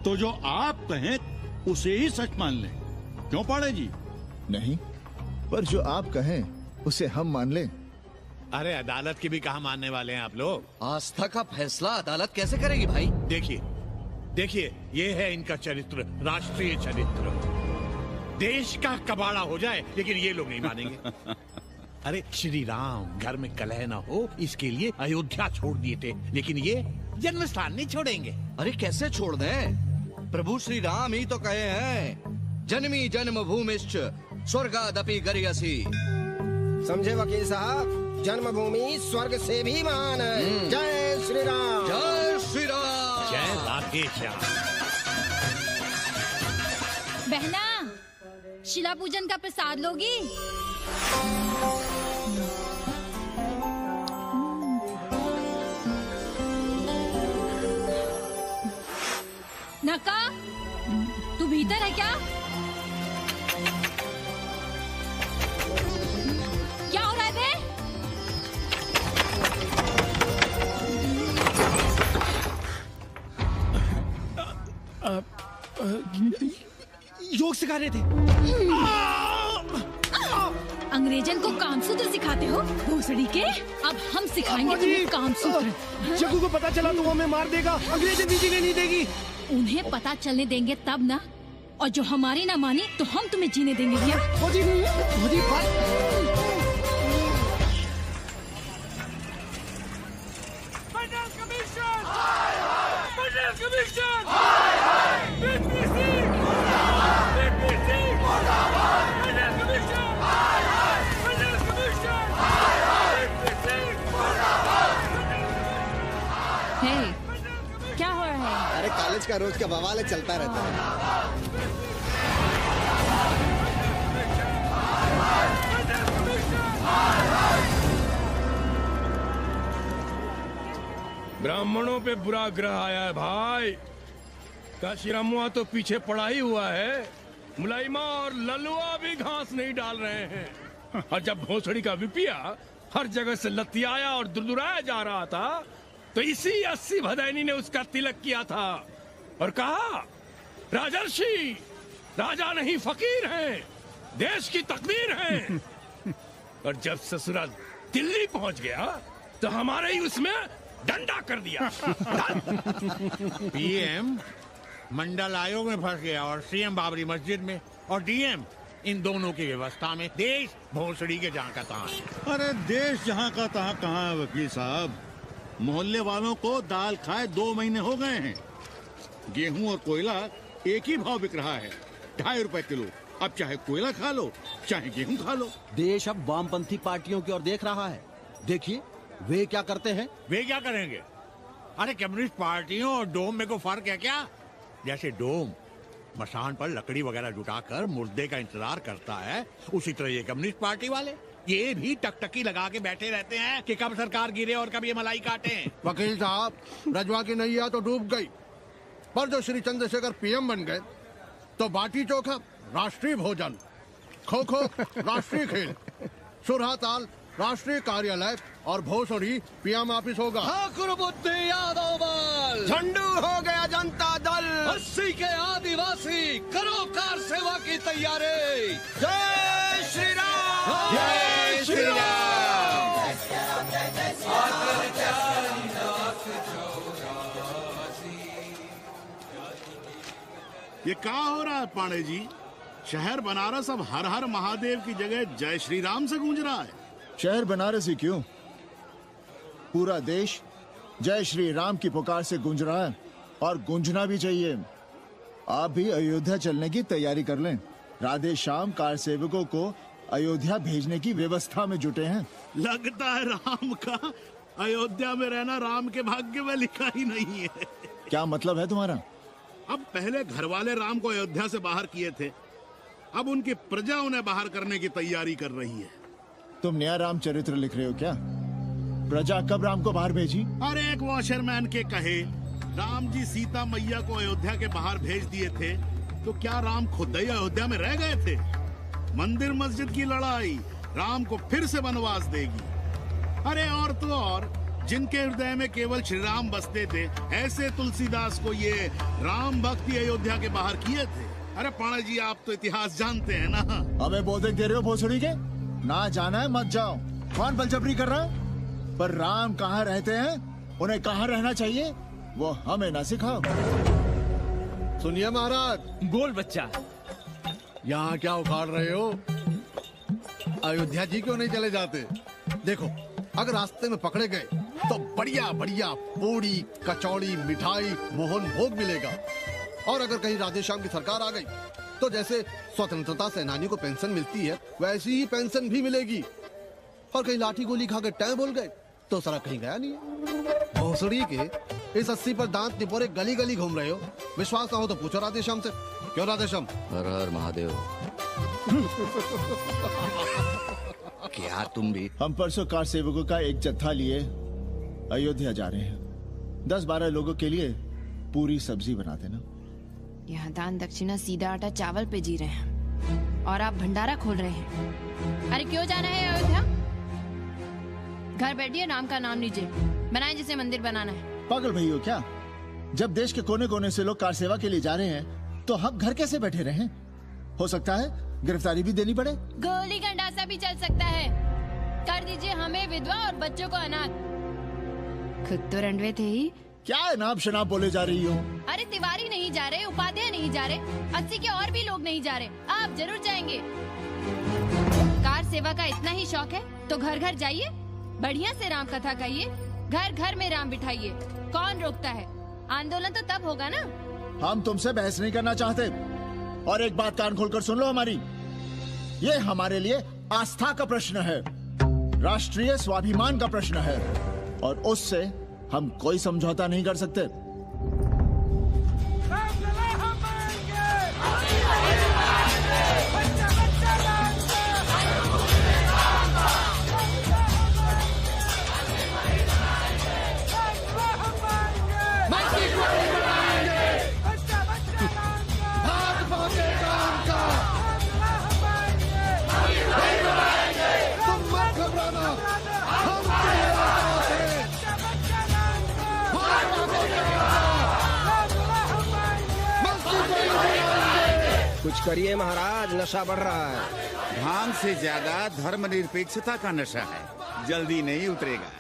तो जो आप कहें उसे ही सच मान लें। क्यों पाड़े जी? नहीं, पर जो आप कहें उसे हम मान लें। अरे अदालत की भी कहा मानने वाले हैं आप लोग? आस्था का फैसला अदालत कैसे करेगी भाई? देखिए देखिए, ये है इनका चरित्र, राष्ट्रीय चरित्र। देश का कबाड़ा हो जाए लेकिन ये लोग नहीं मानेंगे। अरे श्री राम घर में कलह ना हो इसके लिए अयोध्या छोड़ दिए थे, लेकिन ये जन्म स्थान नहीं छोड़ेंगे। अरे कैसे छोड़ दें? प्रभु श्री राम ही तो कहे हैं, जन्मी जन्म भूमिश्च स्वर्गादपि गरियसी। समझे वकील साहब, जन्मभूमि स्वर्ग से भी महान है। जय श्री राम। जय श्री राम। जय राधे श्याम। बहना, शिला पूजन का प्रसाद लोगी? नक्का, तू भीतर है क्या? क्या हो रहा है बे? योग सिखा रहे थे। अंग्रेजन को कामसूत्र सिखाते हो भोसड़ी के? अब हम सिखाएंगे तुम्हें कामसूत्र। जग्गू को पता चला तो वो हमें मार देगा। अंग्रेजन भी जीने नहीं देगी। उन्हें पता चलने देंगे तब ना, और जो हमारी ना मानी तो हम तुम्हें जीने देंगे भैया। क्या हो रहा है? अरे कॉलेज का रोज का बवाल है, चलता रहता है। ब्राह्मणों पे बुरा ग्रह आया है भाई। काशीरामुआ तो पीछे पड़ा ही हुआ है। मुलाइमा और ललुआ भी घास नहीं डाल रहे हैं। और जब भोसड़ी का विपिया हर जगह से लतियाया और दुरदुराया जा रहा था, तो इसी 80 भदैनी ने उसका तिलक किया था और कहा, राजर्षि राजा नहीं फकीर हैं, देश की तकदीर हैं। और जब ससुराल दिल्ली पहुंच गया तो हमारे ही उसमें डंडा कर दिया। पीएम मंडल आयोग में फंस गया और सीएम बाबरी मस्जिद में, और डीएम इन दोनों की व्यवस्था में। देश भोसड़ी के जहाँ का तहाँ है। अरे देश जहाँ का तहाँ कहाँ है वकील साहब? मोहल्ले वालों को दाल खाए 2 महीने हो गए हैं। गेहूं और कोयला एक ही भाव बिक रहा है, 2.5 रुपए किलो। अब चाहे कोयला खा लो, चाहे गेहूं खा लो। देश अब वामपंथी पार्टियों की ओर देख रहा है। देखिए वे क्या करते हैं। वे क्या करेंगे? अरे कम्युनिस्ट पार्टियों और डोम में को फर्क है क्या? जैसे डोम मसान पर लकड़ी वगैरह जुटाकर मुर्दे का इंतजार करता है, उसी तरह ये कम्युनिस्ट पार्टी वाले ये भी टकटकी लगा के बैठे रहते हैं कि कब सरकार गिरे और कब ये मलाई काटे। वकील साहब, रजवा की नैया तो डूब गई, पर जो श्री चंद्रशेखर पीएम बन गए तो बाटी चोखा राष्ट्रीय भोजन, खो खो राष्ट्रीय खेल, सुरहा ताल राष्ट्रीय कार्यालय और भोसड़ी पीएम ऑफिस होगा। ठाकुर बुद्धि यादव बल, झंडू हो गया जनता दल, 80 के आदिवासी करो कार सेवा की तैयारी। जय श्री राम, जय श्री राम। ये क्या हो रहा है पांडे जी? शहर बनारस अब हर हर महादेव की जगह जय श्री राम से गूंज रहा है। शहर बनारस ही क्यों, पूरा देश जय श्री राम की पुकार से गूंज रहा है, और गूंजना भी चाहिए। आप भी अयोध्या चलने की तैयारी कर लें। राधे श्याम कार सेवकों को अयोध्या भेजने की व्यवस्था में जुटे हैं। लगता है राम का अयोध्या में रहना राम के भाग्य में लिखा ही नहीं है। क्या मतलब है तुम्हारा? अब पहले घर वाले राम को अयोध्या से बाहर किए थे, अब उनकी प्रजा उन्हें बाहर करने की तैयारी कर रही है। तुम नया राम चरित्र लिख रहे हो क्या? प्रजा कब राम को बाहर भेजी? अरे एक वॉशरमैन के कहे राम जी सीता मैया को अयोध्या के बाहर भेज दिए थे, तो क्या राम खुद ही अयोध्या में रह गए थे? मंदिर मस्जिद की लड़ाई राम को फिर से वनवास देगी। अरे और तो और, जिनके हृदय में केवल श्री राम बसते थे, ऐसे तुलसीदास को ये राम भक्ति अयोध्या के बाहर किए थे। अरे पाणा जी, आप तो इतिहास जानते हैं ना। हमें बोधक दे रहे हो भोसड़ी के? ना जाना है मत जाओ। कौन बलजबरी कर रहा है? पर राम कहाँ रहते हैं, उन्हें कहाँ रहना चाहिए, वो हमें ना सिखाओ। सुनिए महाराज। बोल बच्चा। यहाँ क्या उखाड़ रहे हो? अयोध्या जी क्यों नहीं चले जाते? देखो, अगर रास्ते में पकड़े गए तो बढ़िया बढ़िया पूड़ी कचौड़ी मिठाई मोहन भोग मिलेगा, और अगर कहीं राधे श्याम की सरकार आ गई तो जैसे स्वतंत्रता सेनानी को पेंशन मिलती है, वैसी ही पेंशन भी मिलेगी। और कहीं लाठी गोली खा के टै बोल गए तो सारा कहीं गया नहीं है। भोसड़ी के इस 80 पर दांत निपोरे गली गली घूम रहे हो। विश्वास ना हो तो पूछो राधे श्याम से। क्यों राधे श्याम? हर हर महादेव। क्या तुम भी? हम परसों कार सेवकों का एक जत्था लिए अयोध्या जा रहे हैं। 10-12 लोगों के लिए पूरी सब्जी बना देना। यहाँ दान दक्षिणा सीधा आटा चावल पे जी रहे हैं और आप भंडारा खोल रहे हैं। अरे क्यों जाना है अयोध्या? घर बैठिए, राम का नाम लीजिए, बनाए जिसे मंदिर बनाना है। पागल भई हो क्या? जब देश के कोने कोने से लोग कार सेवा के लिए जा रहे हैं तो हम घर कैसे बैठे रहें? हो सकता है गिरफ्तारी भी देनी पड़े। गोली गंडासा भी चल सकता है। कर दीजिए हमें विधवा और बच्चों को अनाथ। खुद तो रंडवे थे ही। क्या अनाप शनाप बोले जा रही हो? अरे तिवारी नहीं जा रहे, उपाध्याय नहीं जा रहे, 80 के और भी लोग नहीं जा रहे। आप जरूर जाएंगे। कार सेवा का इतना ही शौक है तो घर घर जाइए, बढ़िया से राम कथा कहिए, घर घर में राम बिठाइए। कौन रोकता है? आंदोलन तो तब होगा ना। हम तुमसे बहस नहीं करना चाहते। और एक बात कान खोलकर सुन लो हमारी, ये हमारे लिए आस्था का प्रश्न है, राष्ट्रीय स्वाभिमान का प्रश्न है, और उससे हम कोई समझौता नहीं कर सकते। कुछ करिए महाराज, नशा बढ़ रहा है। भांग से ज्यादा धर्मनिरपेक्षता का नशा है, जल्दी नहीं उतरेगा।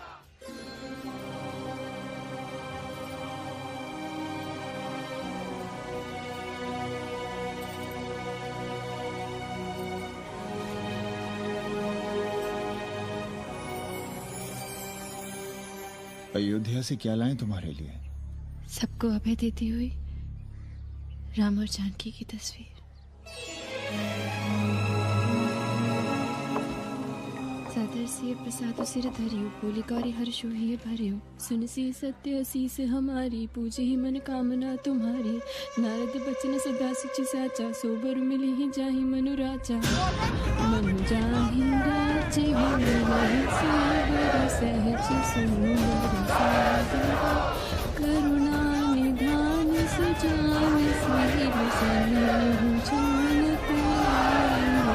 अयोध्या से क्या लाएं तुम्हारे लिए? सबको अभय देती हुई राम और जानकी की तस्वीर। सादर सिय प्रसाद सिर धरियो, बोली कौरी हर्षो ही भरियो, सुन सी सत्य असीस हमारी, पूजे ही मन कामना तुम्हारी। नारद बचन सदा सच साचा, सोबर मिली ही जाहि मनु राजा। मनु जाहि राजे मिलहि सोबर, सहज सुंदर सागर। करुणा निधान सुजान सिर सनेहु जान पायो,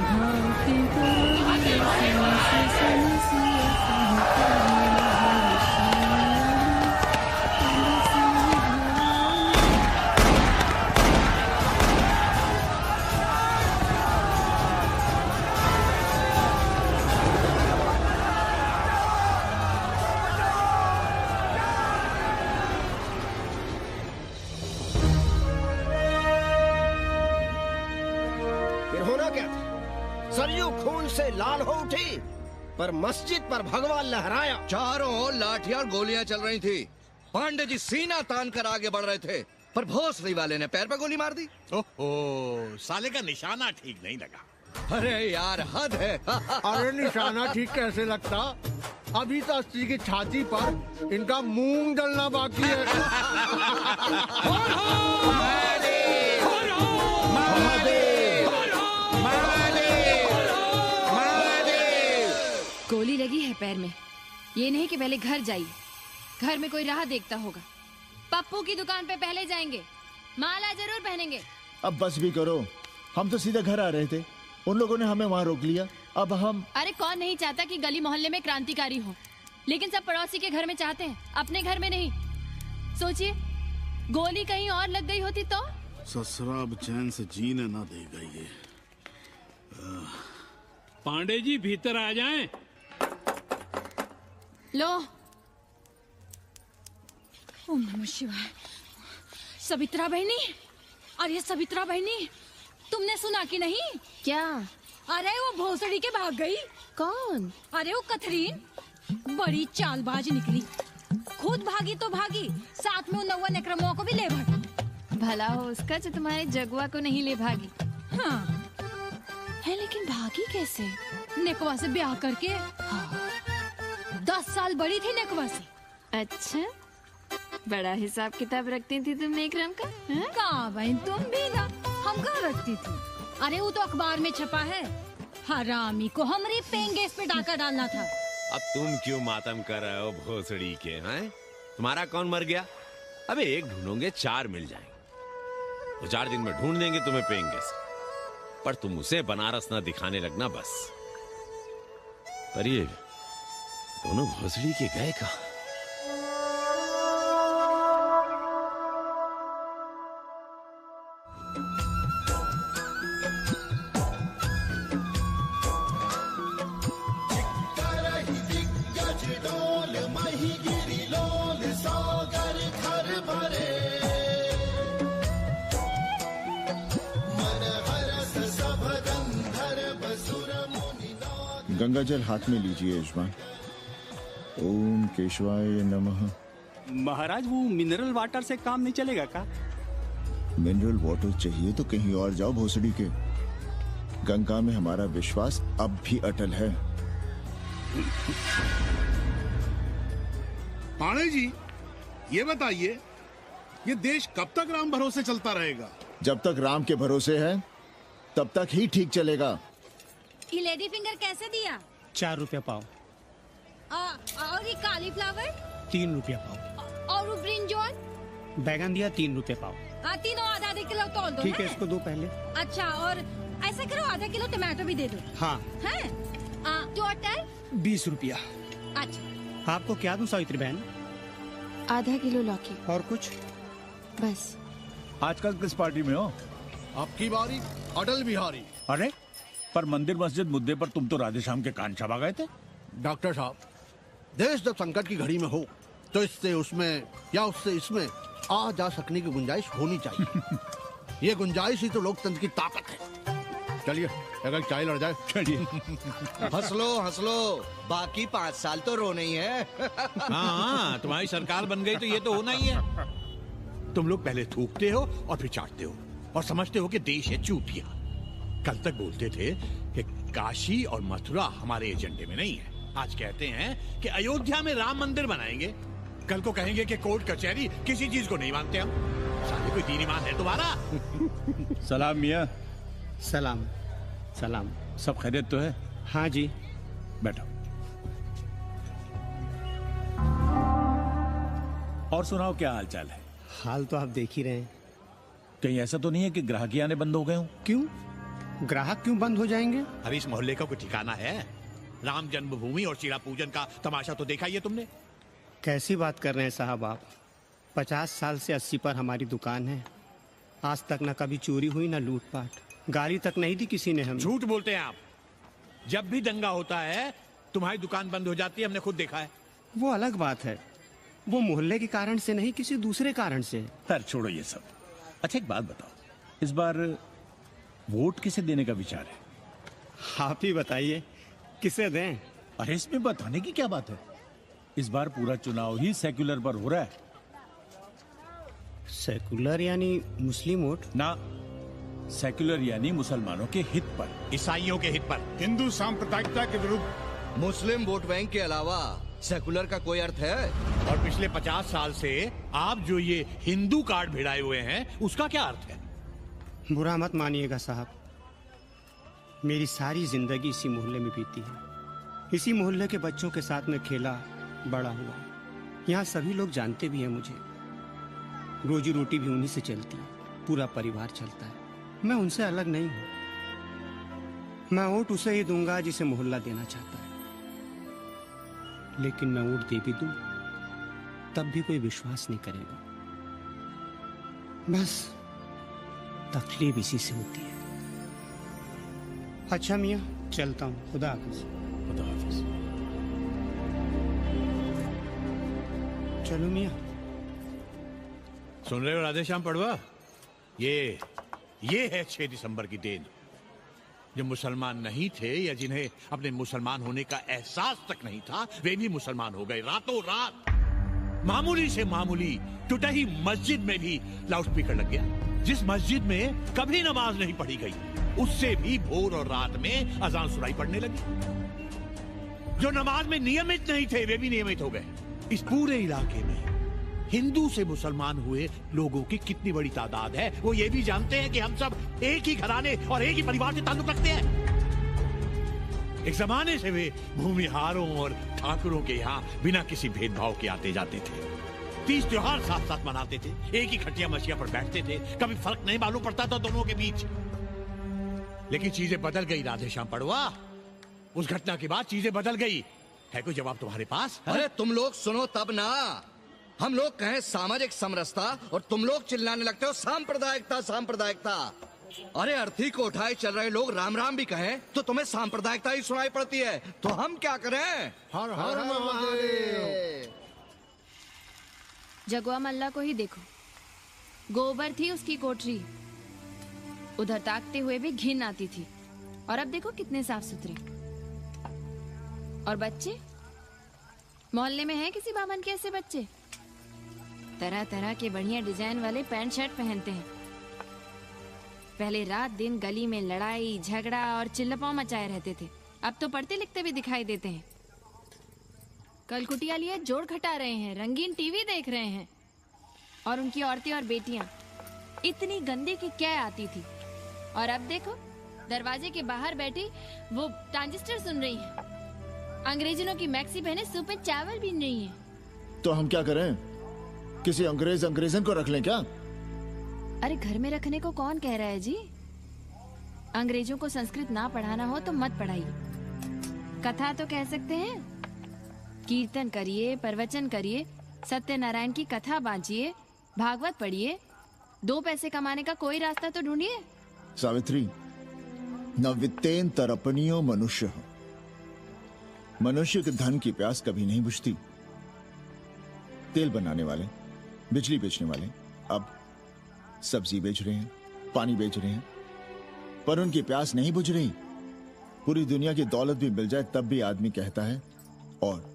भांति गौरी सहस सनसिय सहकारी सरयू खून से लाल हो उठी, पर मस्जिद पर भगवा लहराया। चारों ओर लाठियां और गोलियां चल रही थी। पांडे जी सीना तान कर आगे बढ़ रहे थे, पर भोसड़ी वाले ने पैर पे गोली मार दी। ओहो, साले का निशाना ठीक नहीं लगा। अरे यार हद है। अरे निशाना ठीक कैसे लगता? अभी तो 80 की छाती पर इनका मूंग डलना बाकी है। गोली लगी है पैर में। ये नहीं कि पहले घर जाइए, घर में कोई राह देखता होगा। पप्पू की दुकान पे पहले जाएंगे, माला जरूर पहनेंगे। अब बस भी करो, हम तो सीधे घर आ रहे थे, उन लोगों ने हमें वहाँ रोक लिया। अब हम अरे कौन नहीं चाहता कि गली मोहल्ले में क्रांतिकारी हो, लेकिन सब पड़ोसी के घर में चाहते हैं, अपने घर में नहीं। सोचिए, गोली कहीं और लग गई होती तो? ससुरा अब चैन से जीने ना देगा ये। पांडे जी भीतर आ जाएं। लो। ओम नमः शिवाय। सवित्रा बहनी, अरे सवित्रा बहनी, तुमने सुना कि नहीं? क्या? अरे वो भोसड़ी के भाग गई। कौन? अरे वो कथरीन, बड़ी चालबाज निकली। खुद भागी तो भागी, साथ में उन 90 क्रमों को भी ले भागी। भला हो उसका जो तुम्हारे जगुआ को नहीं ले भागी। हाँ है, लेकिन भागी कैसे? नेकवा से ब्याह करके। हाँ। 10 साल बड़ी थी नेकवा से। अच्छा, बड़ा हिसाब किताब रखती थी तुम नेकरम का? कहाँ बहन, तुम भी ना, हम कहाँ रखती थी? अरे वो तो अखबार में छपा है, हरामी को हमरी पेंगेस पे डाका डालना था। अब तुम क्यों मातम कर रहे हो भोसड़ी के? हैं? तुम्हारा कौन मर गया? अबे एक ढूंढोगे 4 मिल जाएंगे। तो 4 दिन में ढूंढ देंगे तुम्हें पेइंग गेस्ट। पर तुम उसे बनारस ना दिखाने लगना बस। पर ये दोनों भोसड़ी के गए कहां? गंगा जल हाथ में लीजिए यजमान। ओम केशवाय नमः। महाराज वो मिनरल वाटर से काम नहीं चलेगा का? मिनरल वाटर चाहिए तो कहीं और जाओ भोसड़ी के। गंगा में हमारा विश्वास अब भी अटल है। पाणे जी, ये बताइए, ये देश कब तक राम भरोसे चलता रहेगा? जब तक राम के भरोसे है तब तक ही ठीक चलेगा। ये लेडी फिंगर कैसे दिया? 4 रुपया पाव। और ये कालीफ्लावर? 3 रुपया पाव। और वो ब्रिंजॉल? बैगन दिया 3 रुपए पाव। तीनों आधा किलो तोल दो। ठीक है, इसको दो पहले। अच्छा, और ऐसा करो आधा किलो टमाटो भी दे दो। हाँ। हैं? टोटल 20 रुपया। अच्छा, आपको क्या दूं सावित्री बहन? आधा किलो लौकी। और कुछ? बस। आजकल किस पार्टी में हो? आपकी बारी अटल बिहारी। अरे पर मंदिर मस्जिद मुद्दे पर तुम तो राधेश्याम के कान चबा गए थे। डॉक्टर साहब, देश जब संकट की घड़ी में हो तो इससे उसमें या उससे इसमें आ जा सकने की गुंजाइश होनी चाहिए। ये गुंजाइश ही तो लोकतंत्र की ताकत है। चलिए अगर चाय लड़ जाए। चलिए। हंस लो, बाकी 5 साल तो रोना ही है। हाँ, तुम्हारी सरकार बन गई तो ये तो होना ही है। तुम लोग पहले थूकते हो और फिर चाटते हो और समझते हो कि देश है चूतिया। कल तक बोलते थे कि काशी और मथुरा हमारे एजेंडे में नहीं है। आज कहते हैं कि अयोध्या में राम मंदिर बनाएंगे। कल को कहेंगे कि कोर्ट कचहरी किसी चीज को नहीं मानते हम। साले कोई दीन ईमान है तुम्हारा? सलाम मियाँ। सलाम। सलाम। सब खैरियत तो है? हाँ जी। बैठो। और सुनाओ, क्या हाल चाल है? हाल तो आप देख ही रहे हैं। कहीं ऐसा तो नहीं है कि ग्राहकी आने बंद हो गए हो? क्यों? ग्राहक क्यों बंद हो जाएंगे? अरे इस मोहल्ले का कोई ठिकाना है? राम जन्मभूमि और चिड़ा पूजन का तमाशा तो देखा ही है तुमने। कैसी बात कर रहे हैं साहब आप? 50 साल से 80 पर हमारी दुकान है। आज तक न कभी चोरी हुई न लूटपाट। गाली तक नहीं दी किसी ने हमें। झूठ बोलते हैं आप। जब भी दंगा होता है तुम्हारी दुकान बंद हो जाती है, हमने खुद देखा है। वो अलग बात है। वो मोहल्ले के कारण से नहीं, किसी दूसरे कारण से। खैर छोड़ो ये सब। अच्छा एक बात बताओ, इस बार वोट किसे देने का विचार है? आप ही बताइए, किसे दें? अरे इसमें बताने की क्या बात है? इस बार पूरा चुनाव ही सेक्युलर पर हो रहा है। सेक्युलर यानी मुस्लिम वोट? ना, सेक्युलर यानी मुसलमानों के हित पर, ईसाइयों के हित पर, हिंदू सांप्रदायिकता के विरुद्ध। मुस्लिम वोट बैंक के अलावा सेकुलर का कोई अर्थ है? और पिछले 50 साल से आप जो ये हिंदू कार्ड भिड़ाए हुए हैं उसका क्या अर्थ है? बुरा मत मानिएगा साहब, मेरी सारी जिंदगी इसी मोहल्ले में बीती है। इसी मोहल्ले के बच्चों के साथ में खेला, बड़ा हुआ। यहाँ सभी लोग जानते भी हैं मुझे। रोजी रोटी भी उन्हीं से चलती है, पूरा परिवार चलता है। मैं उनसे अलग नहीं हूं। मैं वोट उसे ही दूंगा जिसे मोहल्ला देना चाहता है। लेकिन मैं वोट दे भी दूं तब भी कोई विश्वास नहीं करेगा। बस तकलीफ इसी से होती है। अच्छा मियाँ, चलता हूँ। खुदा हाफिज। खुदा हाफिज। चलो मियाँ। सुन रहे हो राधेश्याम पड़वा? ये है 6 दिसंबर की देन। जो मुसलमान नहीं थे या जिन्हें अपने मुसलमान होने का एहसास तक नहीं था, वे भी मुसलमान हो गए रातों रात। मामूली से मामूली टूटी मस्जिद में भी लाउडस्पीकर लग गया। जिस मस्जिद में कभी नमाज नहीं पढ़ी गई, उससे भी भोर और रात में अजान सुनाई पड़ने लगी। जो नमाज में नियमित नहीं थे, वे भी नियमित हो गए। इस पूरे इलाके में हिंदू से मुसलमान हुए लोगों की कितनी बड़ी तादाद है, वो ये भी जानते हैं कि हम सब एक ही घराने और एक ही परिवार से ताल्लुक रखते हैं। एक जमाने से वे भूमिहारों और ठाकुरों के यहाँ बिना किसी भेदभाव के आते जाते थे। 30 त्योहार साथ साथ मनाते थे, एक ही खटिया मछिया पर बैठते थे, कभी फर्क नहीं मालूम पड़ता था दोनों के बीच। लेकिन चीजें बदल गई राधेश्याम पड़वा। उस घटना के बाद चीजें बदल गई। है कोई जवाब तुम्हारे पास? अरे तुम लोग सुनो तब ना। हम लोग कहें सामाजिक समरसता और तुम लोग चिल्लाने लगते हो सांप्रदायिकता सांप्रदायिकता। अरे अर्थी को उठाए चल रहे लोग राम राम भी कहें तो तुम्हें सांप्रदायिकता ही सुनाई पड़ती है। तो हम क्या करें? हर हर महादेव। जगुआ मल्ला को ही देखो, गोबर थी उसकी कोठरी, उधर ताकते हुए भी घिन आती थी, और अब देखो कितने साफ सुथरे। और बच्चे, मोहल्ले में हैं किसी बामन के ऐसे बच्चे? तरह तरह के बढ़िया डिजाइन वाले पैंट शर्ट पहनते हैं। पहले रात दिन गली में लड़ाई झगड़ा और चिल्लपाव मचाए रहते थे, अब तो पढ़ते लिखते भी दिखाई देते हैं। कल कुटिया लिए जोड़ खटा रहे हैं, रंगीन टीवी देख रहे हैं, और उनकी औरतें और बेटियां इतनी गंदे की क्या आती थी, और अब देखो दरवाजे के बाहर बैठी वो ट्रांजिस्टर सुन रही है। अंग्रेजनों की मैक्सी बहनें सूप में चावल भी नहीं है। तो हम क्या करें? किसी अंग्रेजन को रख लें क्या? अरे घर में रखने को कौन कह रहा है जी? अंग्रेजों को संस्कृत ना पढ़ाना हो तो मत पढ़ाइए। कथा तो कह सकते हैं, कीर्तन करिए, प्रवचन करिए, सत्यनारायण की कथा बांचिए, भागवत पढ़िए, 2 पैसे कमाने का कोई रास्ता तो ढूंढिए। सावित्री, न वित्तेन तरपनियो मनुष्य। मनुष्य के धन की प्यास कभी नहीं बुझती। तेल बनाने वाले, बिजली बेचने वाले अब सब्जी बेच रहे हैं, पानी बेच रहे हैं, पर उनकी प्यास नहीं बुझ रही। पूरी दुनिया की दौलत भी मिल जाए तब भी आदमी कहता है, और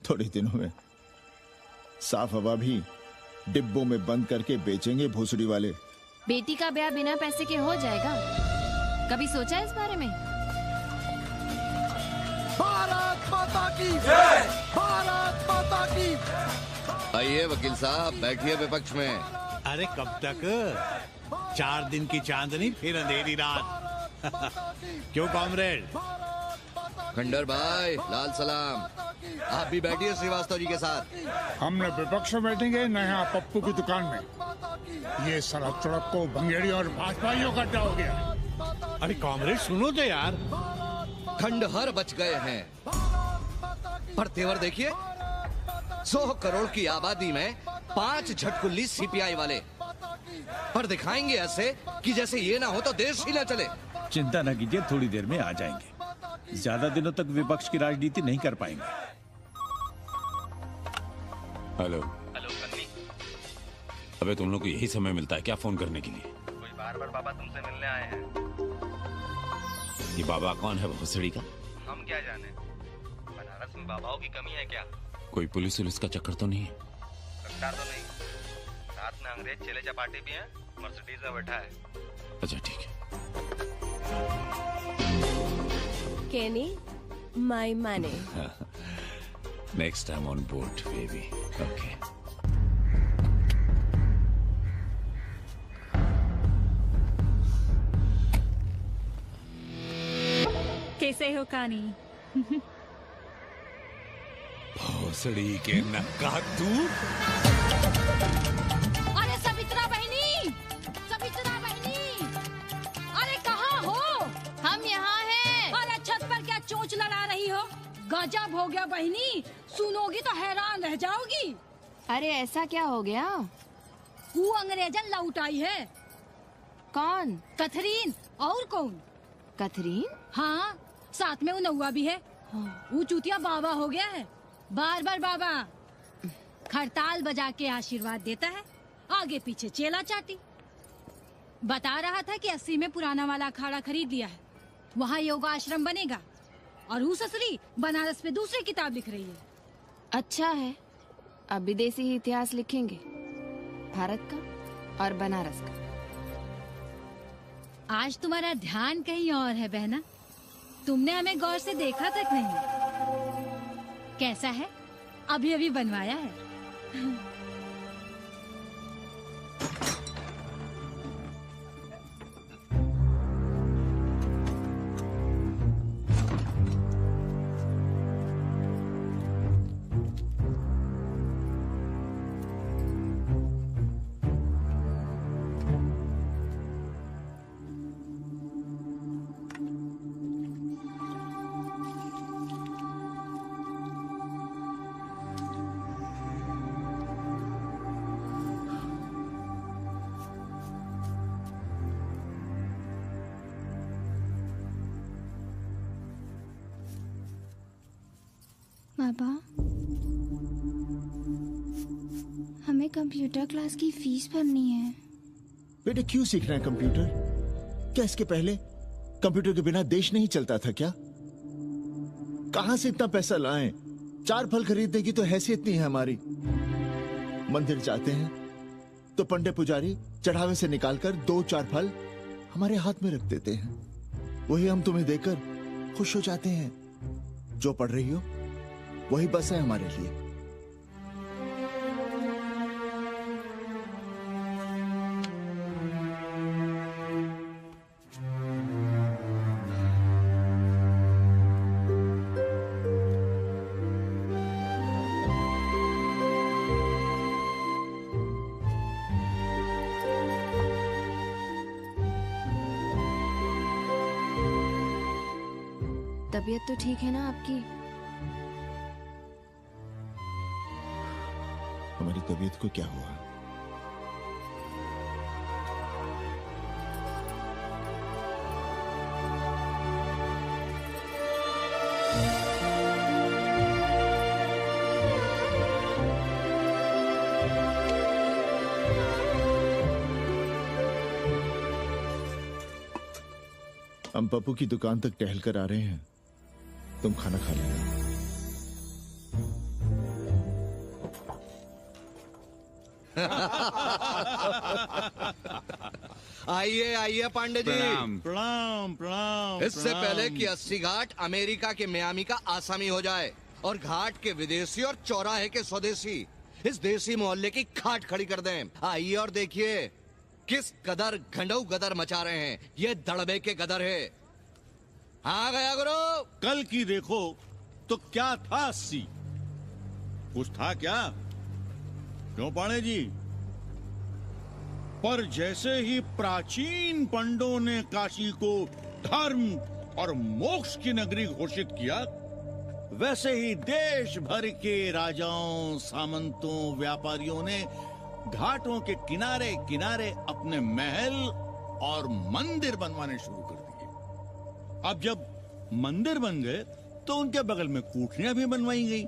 थोड़े दिनों में साफ हवा भी डिब्बों में बंद करके बेचेंगे भोसड़ी वाले। बेटी का ब्याह बिना पैसे के हो जाएगा? कभी सोचा है इस बारे में? भारत माता की जय! भारत माता की। आइए वकील साहब, बैठिए विपक्ष में। अरे कब तक? 4 दिन की चांदनी फिर अंधेरी रात। क्यों कॉमरेड? खंडर भाई, लाल सलाम। आप भी बैठिए श्रीवास्तव जी के साथ। हमने विपक्ष में बैठेंगे न यहाँ पप्पू की दुकान में। ये सड़क चौड़क को भंगेड़ी और भाजपाइयों का अड्डा हो गया। अरे कॉमरेड सुनो तो यार। खंडहर बच गए हैं, पर तेवर देखिए, 100 करोड़ की आबादी में 5 झटकुल्ली सीपीआई वाले, पर दिखाएंगे ऐसे कि जैसे ये ना हो तो देश ही ना चले। चिंता न कीजिए, थोड़ी देर में आ जाएंगे। ज्यादा दिनों तक विपक्ष की राजनीति नहीं कर पाएंगे। हेलो कन्नी। अबे तुम लोग को यही समय मिलता है क्या फोन करने के लिए? कोई बार बाबा तुमसे मिलने आए हैं। ये बाबा कौन है भोसड़ी का? हम क्या जाने, बनारस में बाबाओं की कमी है क्या? कोई पुलिस का चक्कर तो नहीं है? लगता तो नहीं। साथ में अंग्रेज चेले चपाटी भी हैं, मर्सिडीज में बैठा है। अच्छा ठीक है। Kenny, my money. Next time on board, baby. Okay. कैसे हो कानी? भोसड़ी के नक्का तू। अरे सवित्रा बहनी, सवित्रा बहनी, अरे कहाँ हो? हम यहाँ हैं। अरे छत पर क्या चोंच लड़ा रही हो? गजब हो गया बहनी, सुनोगी तो हैरान रह जाओगी। अरे ऐसा क्या हो गया? वो अंग्रेजन लौट आई है। कौन? कथरीन। और कौन? कथरीन? हाँ, साथ में वो नौवा भी है। वो चूतिया बाबा हो गया है। बार बार बाबा खड़ताल बजा के आशीर्वाद देता है, आगे पीछे चेला चाटी। बता रहा था कि 80 में पुराना वाला अखाड़ा खरीद लिया है, वहाँ योगा आश्रम बनेगा, और वो ससुरी बनारस में दूसरी किताब लिख रही है। अच्छा है, अब विदेशी ही इतिहास लिखेंगे, भारत का और बनारस का। आज तुम्हारा ध्यान कहीं और है बहना, तुमने हमें गौर से देखा तक नहीं। कैसा है? अभी अभी बनवाया है। पापा, हमें कंप्यूटर क्लास की फीस भरनी है। बेटे क्यों सीखना है कंप्यूटर? क्या इसके पहले कंप्यूटर के बिना देश नहीं चलता था क्या? कहां से इतना पैसा लाएं? 4 फल खरीदने की तो हैसियत नहीं है हमारी। मंदिर जाते हैं तो पंडे पुजारी चढ़ावे से निकालकर 2-4 फल हमारे हाथ में रख देते हैं। वही हम तुम्हें देकर खुश हो जाते हैं। जो पढ़ रही हो वही बस है हमारे लिए। तबीयत तो ठीक है ना आपकी? हमारी तबीयत को क्या हुआ? हम पप्पू की दुकान तक टहल कर आ रहे हैं, तुम खाना खा लेना। आइए आइए पांडे जी। प्रणाम प्रणाम प्रणाम। इससे पहले कि 80 घाट अमेरिका के मियामी का आसामी हो जाए और घाट के विदेशी और चौराहे के स्वदेशी इस देसी मोहल्ले की खाट खड़ी कर दें, आइए और देखिए किस कदर घंडऊ गदर मचा रहे हैं। ये दड़बे के गदर है। हाँ गया गुरु। कल की देखो तो क्या था 80? कुछ था क्या? क्यों पांडे जी? पर जैसे ही प्राचीन पंडों ने काशी को धर्म और मोक्ष की नगरी घोषित किया, वैसे ही देश भर के राजाओं, सामंतों, व्यापारियों ने घाटों के किनारे किनारे अपने महल और मंदिर बनवाने शुरू कर दिए। अब जब मंदिर बन गए तो उनके बगल में कोठरियां भी बनवाई गई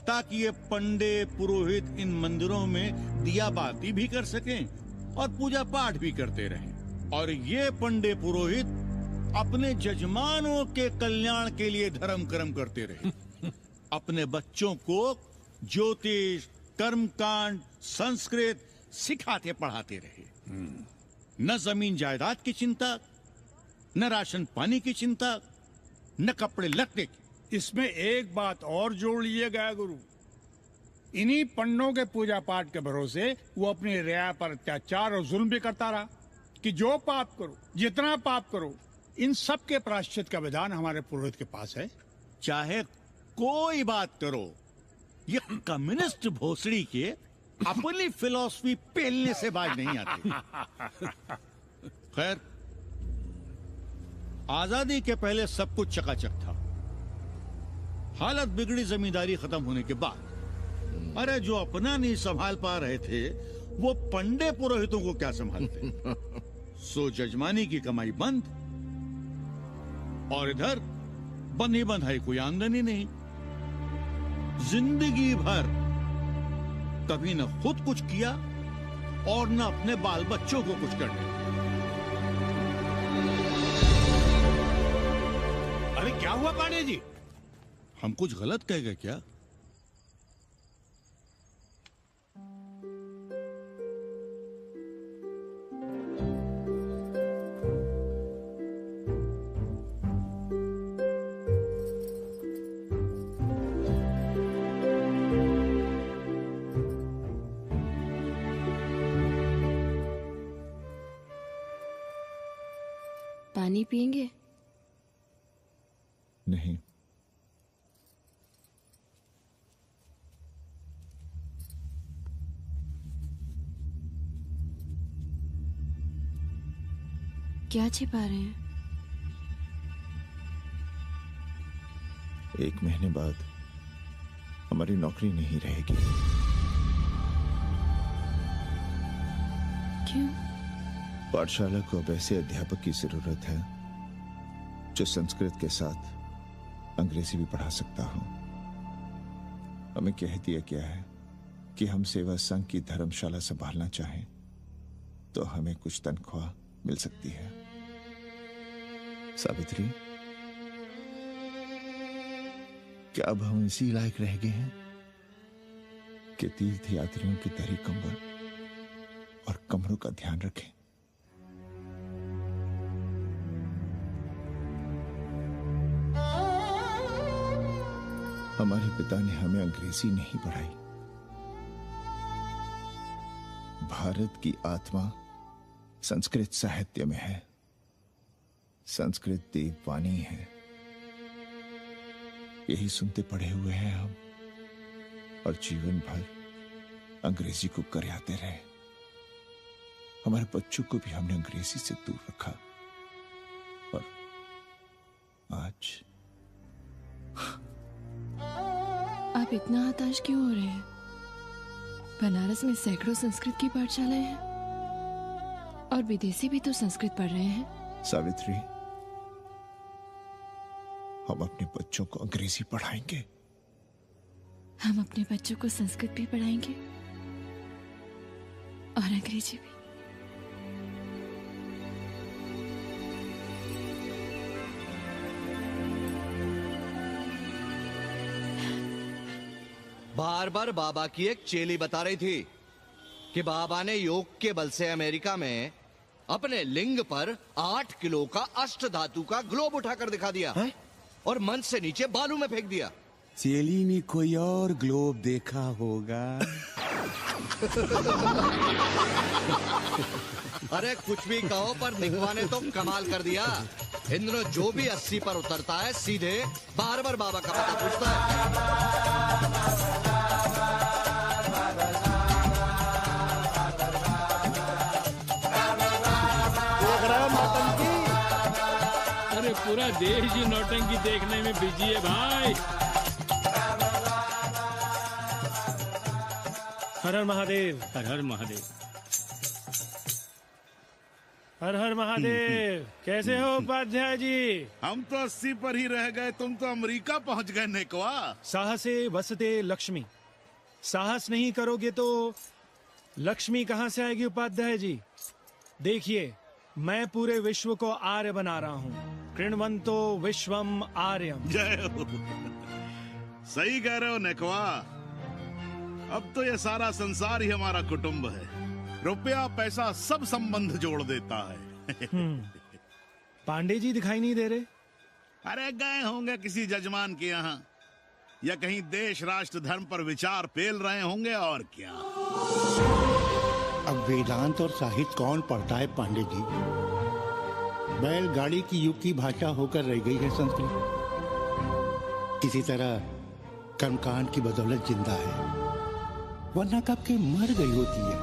ताकि ये पंडे पुरोहित इन मंदिरों में दिया बाती भी कर सकें और पूजा पाठ भी करते रहें। और ये पंडे पुरोहित अपने जजमानों के कल्याण के लिए धर्म कर्म करते रहे। अपने बच्चों को ज्योतिष, कर्मकांड, संस्कृत सिखाते पढ़ाते रहे। न जमीन जायदाद की चिंता, न राशन पानी की चिंता, न कपड़े लत्ते की। इसमें एक बात और जोड़ लीजिएगा गुरु, इन्हीं पंडों के पूजा पाठ के भरोसे वो अपनी रिया पर अत्याचार और जुल्म भी करता रहा कि जो पाप करो, जितना पाप करो, इन सब के प्रायश्चित का विधान हमारे पुरोहित के पास है। चाहे कोई बात करो, ये कम्युनिस्ट भोसड़ी के अपनी फिलॉसफी पेलने से बाज नहीं आती। खैर, आजादी के पहले सब कुछ चकाचक था। हालत बिगड़ी जमींदारी खत्म होने के बाद। अरे जो अपना नहीं संभाल पा रहे थे वो पंडे पुरोहितों को क्या संभालते। सो जजमानी की कमाई बंद और इधर बंधी बंधाई कोई आमदनी नहीं। जिंदगी भर कभी न खुद कुछ किया और न अपने बाल बच्चों को कुछ करने। अरे क्या हुआ पांडे जी? हम कुछ गलत कह गए क्या? पानी पिएंगे? नहीं। क्या छिपा रहे हैं? 1 महीने बाद हमारी नौकरी नहीं रहेगी। क्यों? पाठशाला को अब ऐसे अध्यापक की जरूरत है जो संस्कृत के साथ अंग्रेजी भी पढ़ा सकता हो। हमें कह दिया गया है कि हम सेवा संघ की धर्मशाला संभालना चाहें तो हमें कुछ तनख्वाह मिल सकती है। सावित्री, क्या अब हम इसी लायक रह गए हैं कि तीर्थ यात्रियों की दरी कंबल और कमरों का ध्यान रखें? हमारे पिता ने हमें अंग्रेजी नहीं पढ़ाई। भारत की आत्मा संस्कृत साहित्य में है, संस्कृत देववाणी है। यही सुनते पढ़े हुए हैं हम, और जीवन भर अंग्रेजी को करियाते रहे। हमारे बच्चों को भी हमने अंग्रेजी से दूर रखा, और आज आप इतना हताश क्यों हो रहे हैं? बनारस में सैकड़ों संस्कृत की पाठशालाएं हैं और विदेशी भी तो संस्कृत पढ़ रहे हैं। सावित्री, हम अपने बच्चों को अंग्रेजी पढ़ाएंगे। हम अपने बच्चों को संस्कृत भी पढ़ाएंगे और अंग्रेजी भी। बार बार बाबा की एक चेली बता रही थी कि बाबा ने योग के बल से अमेरिका में अपने लिंग पर 8 किलो का अष्ट धातु का ग्लोब उठाकर दिखा दिया है? और मंच से नीचे बालू में फेंक दिया। चेली ने कोई और ग्लोब देखा होगा। अरे कुछ भी कहो, पर निकवा ने तो कमाल कर दिया। इंद्र जो भी 80 पर उतरता है सीधे बार बार बाबा का पता पूछता है। अरे पूरा देश ही नौटंकी देखने में बिजी है भाई। हर हर महादेव, हर हर महादेव, हर हर महादेव। कैसे हो उपाध्याय जी? हम तो 80 पर ही रह गए, तुम तो अमेरिका पहुंच गए नेकवा। साहसे वसते लक्ष्मी। साहस नहीं करोगे तो लक्ष्मी कहां से आएगी उपाध्याय जी? देखिए, मैं पूरे विश्व को आर्य बना रहा हूँ। कृण्वन्तो विश्वम आर्यम। जय हो। सही कह रहे हो नेकवा। अब तो ये सारा संसार ही हमारा कुटुंब है। रुपया पैसा सब संबंध जोड़ देता है। पांडे जी दिखाई नहीं दे रहे? अरे गए होंगे किसी जजमान के यहाँ, या कहीं देश राष्ट्र धर्म पर विचार पेल रहे होंगे, और क्या। अब वेदांत और साहित्य कौन पढ़ता है पांडे जी? बैलगाड़ी की युग की भाषा होकर रह गई है संस्कृत। किसी तरह कर्मकांड की बदौलत जिंदा है, वरना कब के मर गई होती है।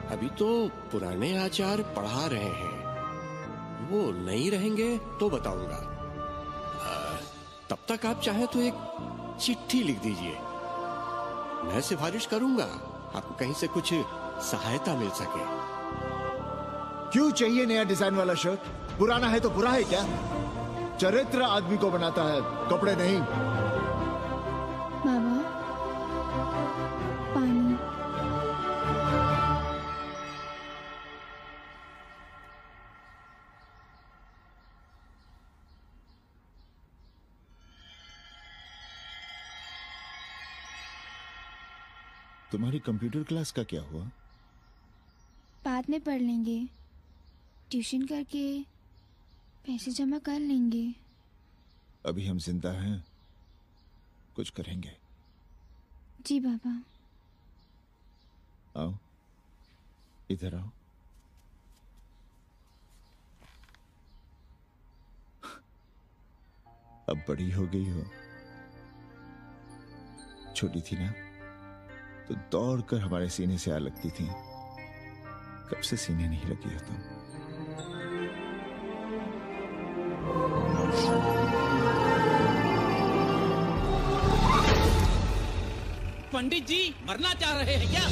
अभी तो पुराने आचार पढ़ा रहे हैं, वो नहीं रहेंगे तो बताऊंगा। तब तक आप चाहें तो एक चिट्ठी लिख दीजिए, मैं सिफारिश करूंगा, आपको कहीं से कुछ सहायता मिल सके। क्यों चाहिए नया डिजाइन वाला शर्ट? पुराना है तो बुरा है क्या? चरित्र आदमी को बनाता है, कपड़े नहीं। बाबा, पानी। तुम्हारी कंप्यूटर क्लास का क्या हुआ? बाद में पढ़ लेंगे, ट्यूशन करके पैसे जमा कर लेंगे। अभी हम जिंदा हैं, कुछ करेंगे। जी बाबा। आओ, इधर आओ। अब बड़ी हो गई हो। छोटी थी ना तो दौड़कर हमारे सीने से आ लगती थी। कब से सीने नहीं लगी हो तुम? पंडित जी मरना चाह रहे हैं क्या?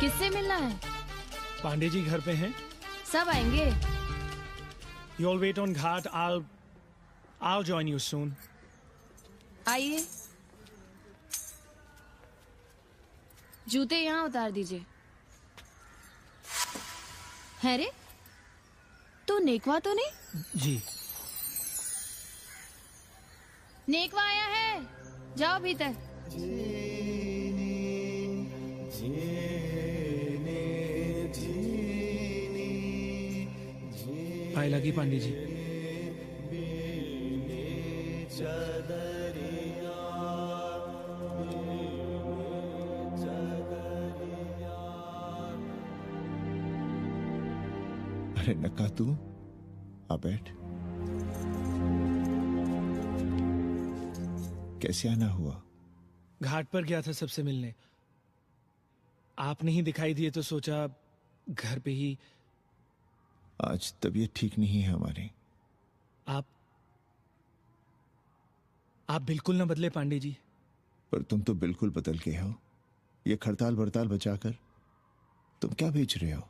किससे मिलना है? पांडे जी घर पे हैं। सब आएंगे। You all wait on Ghat. I'll join you soon. आइए। जूते यहाँ उतार दीजिए। है रे? तू नेकवा तो नहीं? जी। नेकवा आया है। जाओ भीतर। आए लगी पांडे जी। अरे नक्का तू आ बैठ। कैसे आना हुआ? घाट पर गया था सबसे मिलने। आप नहीं दिखाई दिए तो सोचा घर पे ही। आज तबीयत ठीक नहीं है हमारी। आप बिल्कुल ना बदले पांडे जी। पर तुम तो बिल्कुल बदल गए हो। ये खड़ताल बड़ताल बचाकर तुम क्या बेच रहे हो?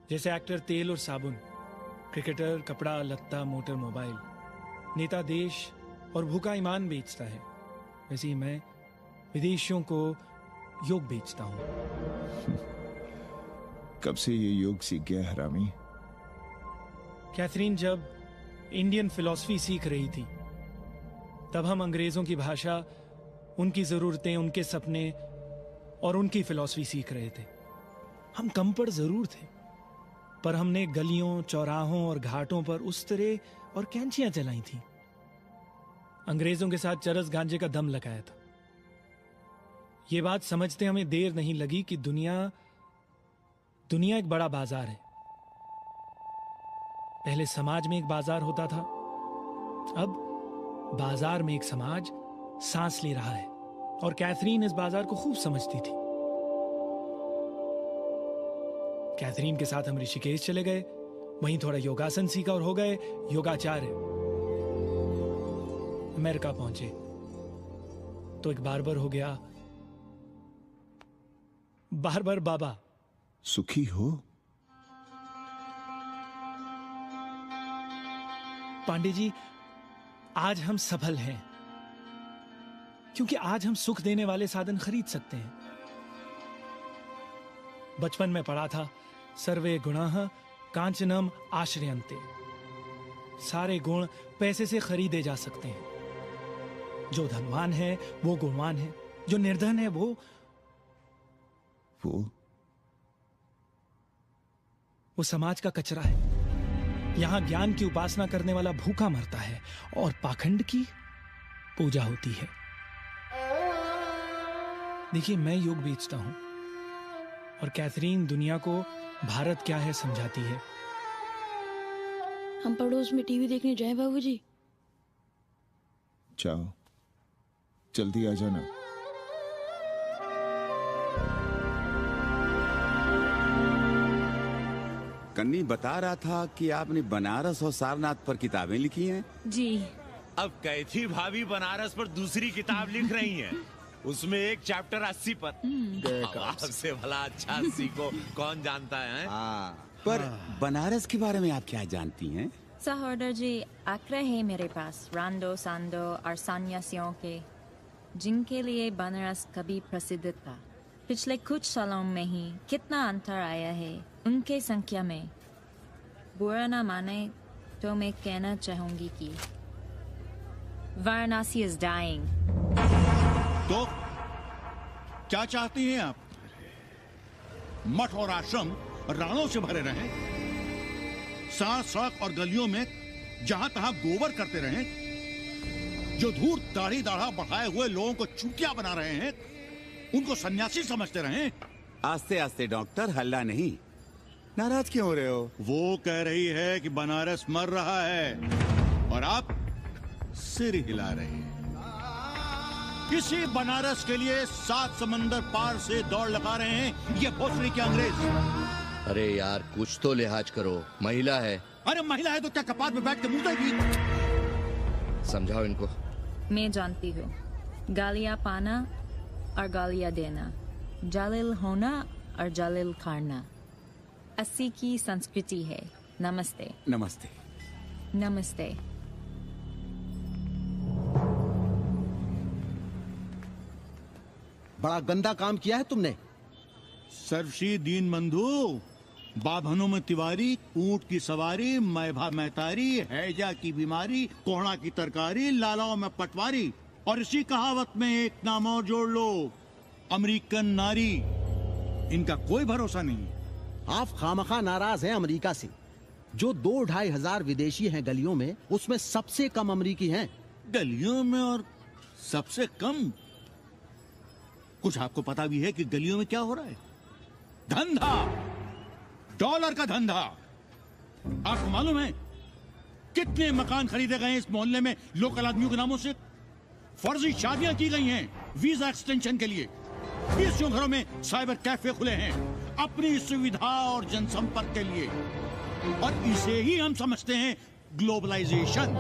जैसे एक्टर तेल और साबुन, क्रिकेटर कपड़ा लत्ता मोटर मोबाइल, नेता देश और भूखा ईमान बेचता है, वैसे ही मैं विदेशियों को योग बेचता हूं। कब से ये योग सीख गया हरामी? कैथरीन जब इंडियन फिलॉसफी सीख रही थी तब हम अंग्रेजों की भाषा, उनकी जरूरतें, उनके सपने और उनकी फिलॉसफी सीख रहे थे। हम कम पढ़ जरूर थे, पर हमने गलियों, चौराहों और घाटों पर उस्तरे और कैंचियां चलाई थी। अंग्रेजों के साथ चरस गांजे का दम लगाया था। ये बात समझते हमें देर नहीं लगी कि दुनिया एक बड़ा बाजार है। पहले समाज में एक बाजार होता था, अब बाजार में एक समाज सांस ले रहा है। और कैथरीन इस बाजार को खूब समझती थी। कैथरीन के साथ हम ऋषिकेश चले गए, वहीं थोड़ा योगासन सीखा और हो गए योगाचार्य। अमेरिका पहुंचे तो एक बार्बर हो गया, बार्बर बाबा। सुखी हो? पांडे जी, आज हम सफल हैं क्योंकि आज हम सुख देने वाले साधन खरीद सकते हैं। बचपन में पढ़ा था, सर्वे गुणाः कांचनम आश्रयन्ते। सारे गुण पैसे से खरीदे जा सकते हैं। जो धनवान है वो गुणवान है, जो निर्धन है वो समाज का कचरा है। यहां ज्ञान की उपासना करने वाला भूखा मरता है और पाखंड की पूजा होती है। देखिए, मैं योग बेचता हूं और कैथरीन दुनिया को भारत क्या है समझाती है। हम पड़ोस में टीवी देखने जाएं बाबूजी? जाओ, जल्दी आ जाना। कन्नी बता रहा था कि आपने बनारस और सारनाथ पर किताबें लिखी हैं। जी। अब कैथी भाभी बनारस पर दूसरी किताब लिख रही हैं। उसमें एक चैप्टर 80 पर। आपसे भला अच्छा 80 को कौन जानता है? पर बनारस के बारे में आप क्या जानती हैं? सहोदर जी, आंकड़े हैं मेरे पास रांडो सांडो और सन्यासियों के, जिनके लिए बनारस कभी प्रसिद्ध था। पिछले कुछ सालों में ही कितना अंतर आया है उनके संख्या में। बुरा ना माने तो मैं कहना चाहूंगी कि वाराणसी इज डाइंग। तो क्या चाहती हैं आप? मठ और आश्रम राणों से भरे रहें, सड़क सड़क और गलियों में जहां तहां गोबर करते रहें, जो धूर्त दाढ़ी दाढ़ा बढ़ाए हुए लोगों को चूतिया बना रहे हैं उनको सन्यासी समझते रहें। आस्ते आस्ते डॉक्टर, हल्ला नहीं। नाराज क्यों हो रहे हो? वो कह रही है कि बनारस मर रहा है और आप सिर हिला रहे हैं। इसी बनारस के लिए 7 समंदर पार से दौड़ लगा रहे हैं ये भोसड़ी के अंग्रेज। अरे यार, कुछ तो लिहाज करो, महिला है। अरे महिला है तो क्या कपाट में बैठ के मुंह देगी? समझाओ इनको। मैं जानती हूँ, गालियाँ पाना और गालियाँ देना, जालिल होना और जलील खाना 80 की संस्कृति है। नमस्ते। नमस्ते। नमस्ते। बड़ा गंदा काम किया है तुमने। सर्वश्री दीन बंधु, बाभनों में तिवारी, ऊंट की सवारी, मैभा मैतारी, हैजा की बीमारी, कोहड़ा की तरकारी, लालाओं में पटवारी, और इसी कहावत में एक नाम और जोड़ लो, अमेरिकन नारी। इनका कोई भरोसा नहीं। आप खामखा नाराज हैं अमेरिका से। जो 2-2.5 हजार विदेशी हैं गलियों में, उसमें सबसे कम अमेरिकी हैं। गलियों में और सबसे कम? कुछ आपको पता भी है कि गलियों में क्या हो रहा है? धंधा, डॉलर का धंधा। आपको मालूम है कितने मकान खरीदे गए इस मोहल्ले में लोकल आदमियों के नामों से? फर्जी शादियां की गई हैं वीजा एक्सटेंशन के लिए। 20 घरों में साइबर कैफे खुले हैं अपनी सुविधा और जनसंपर्क के लिए, और इसे ही हम समझते हैं ग्लोबलाइजेशन।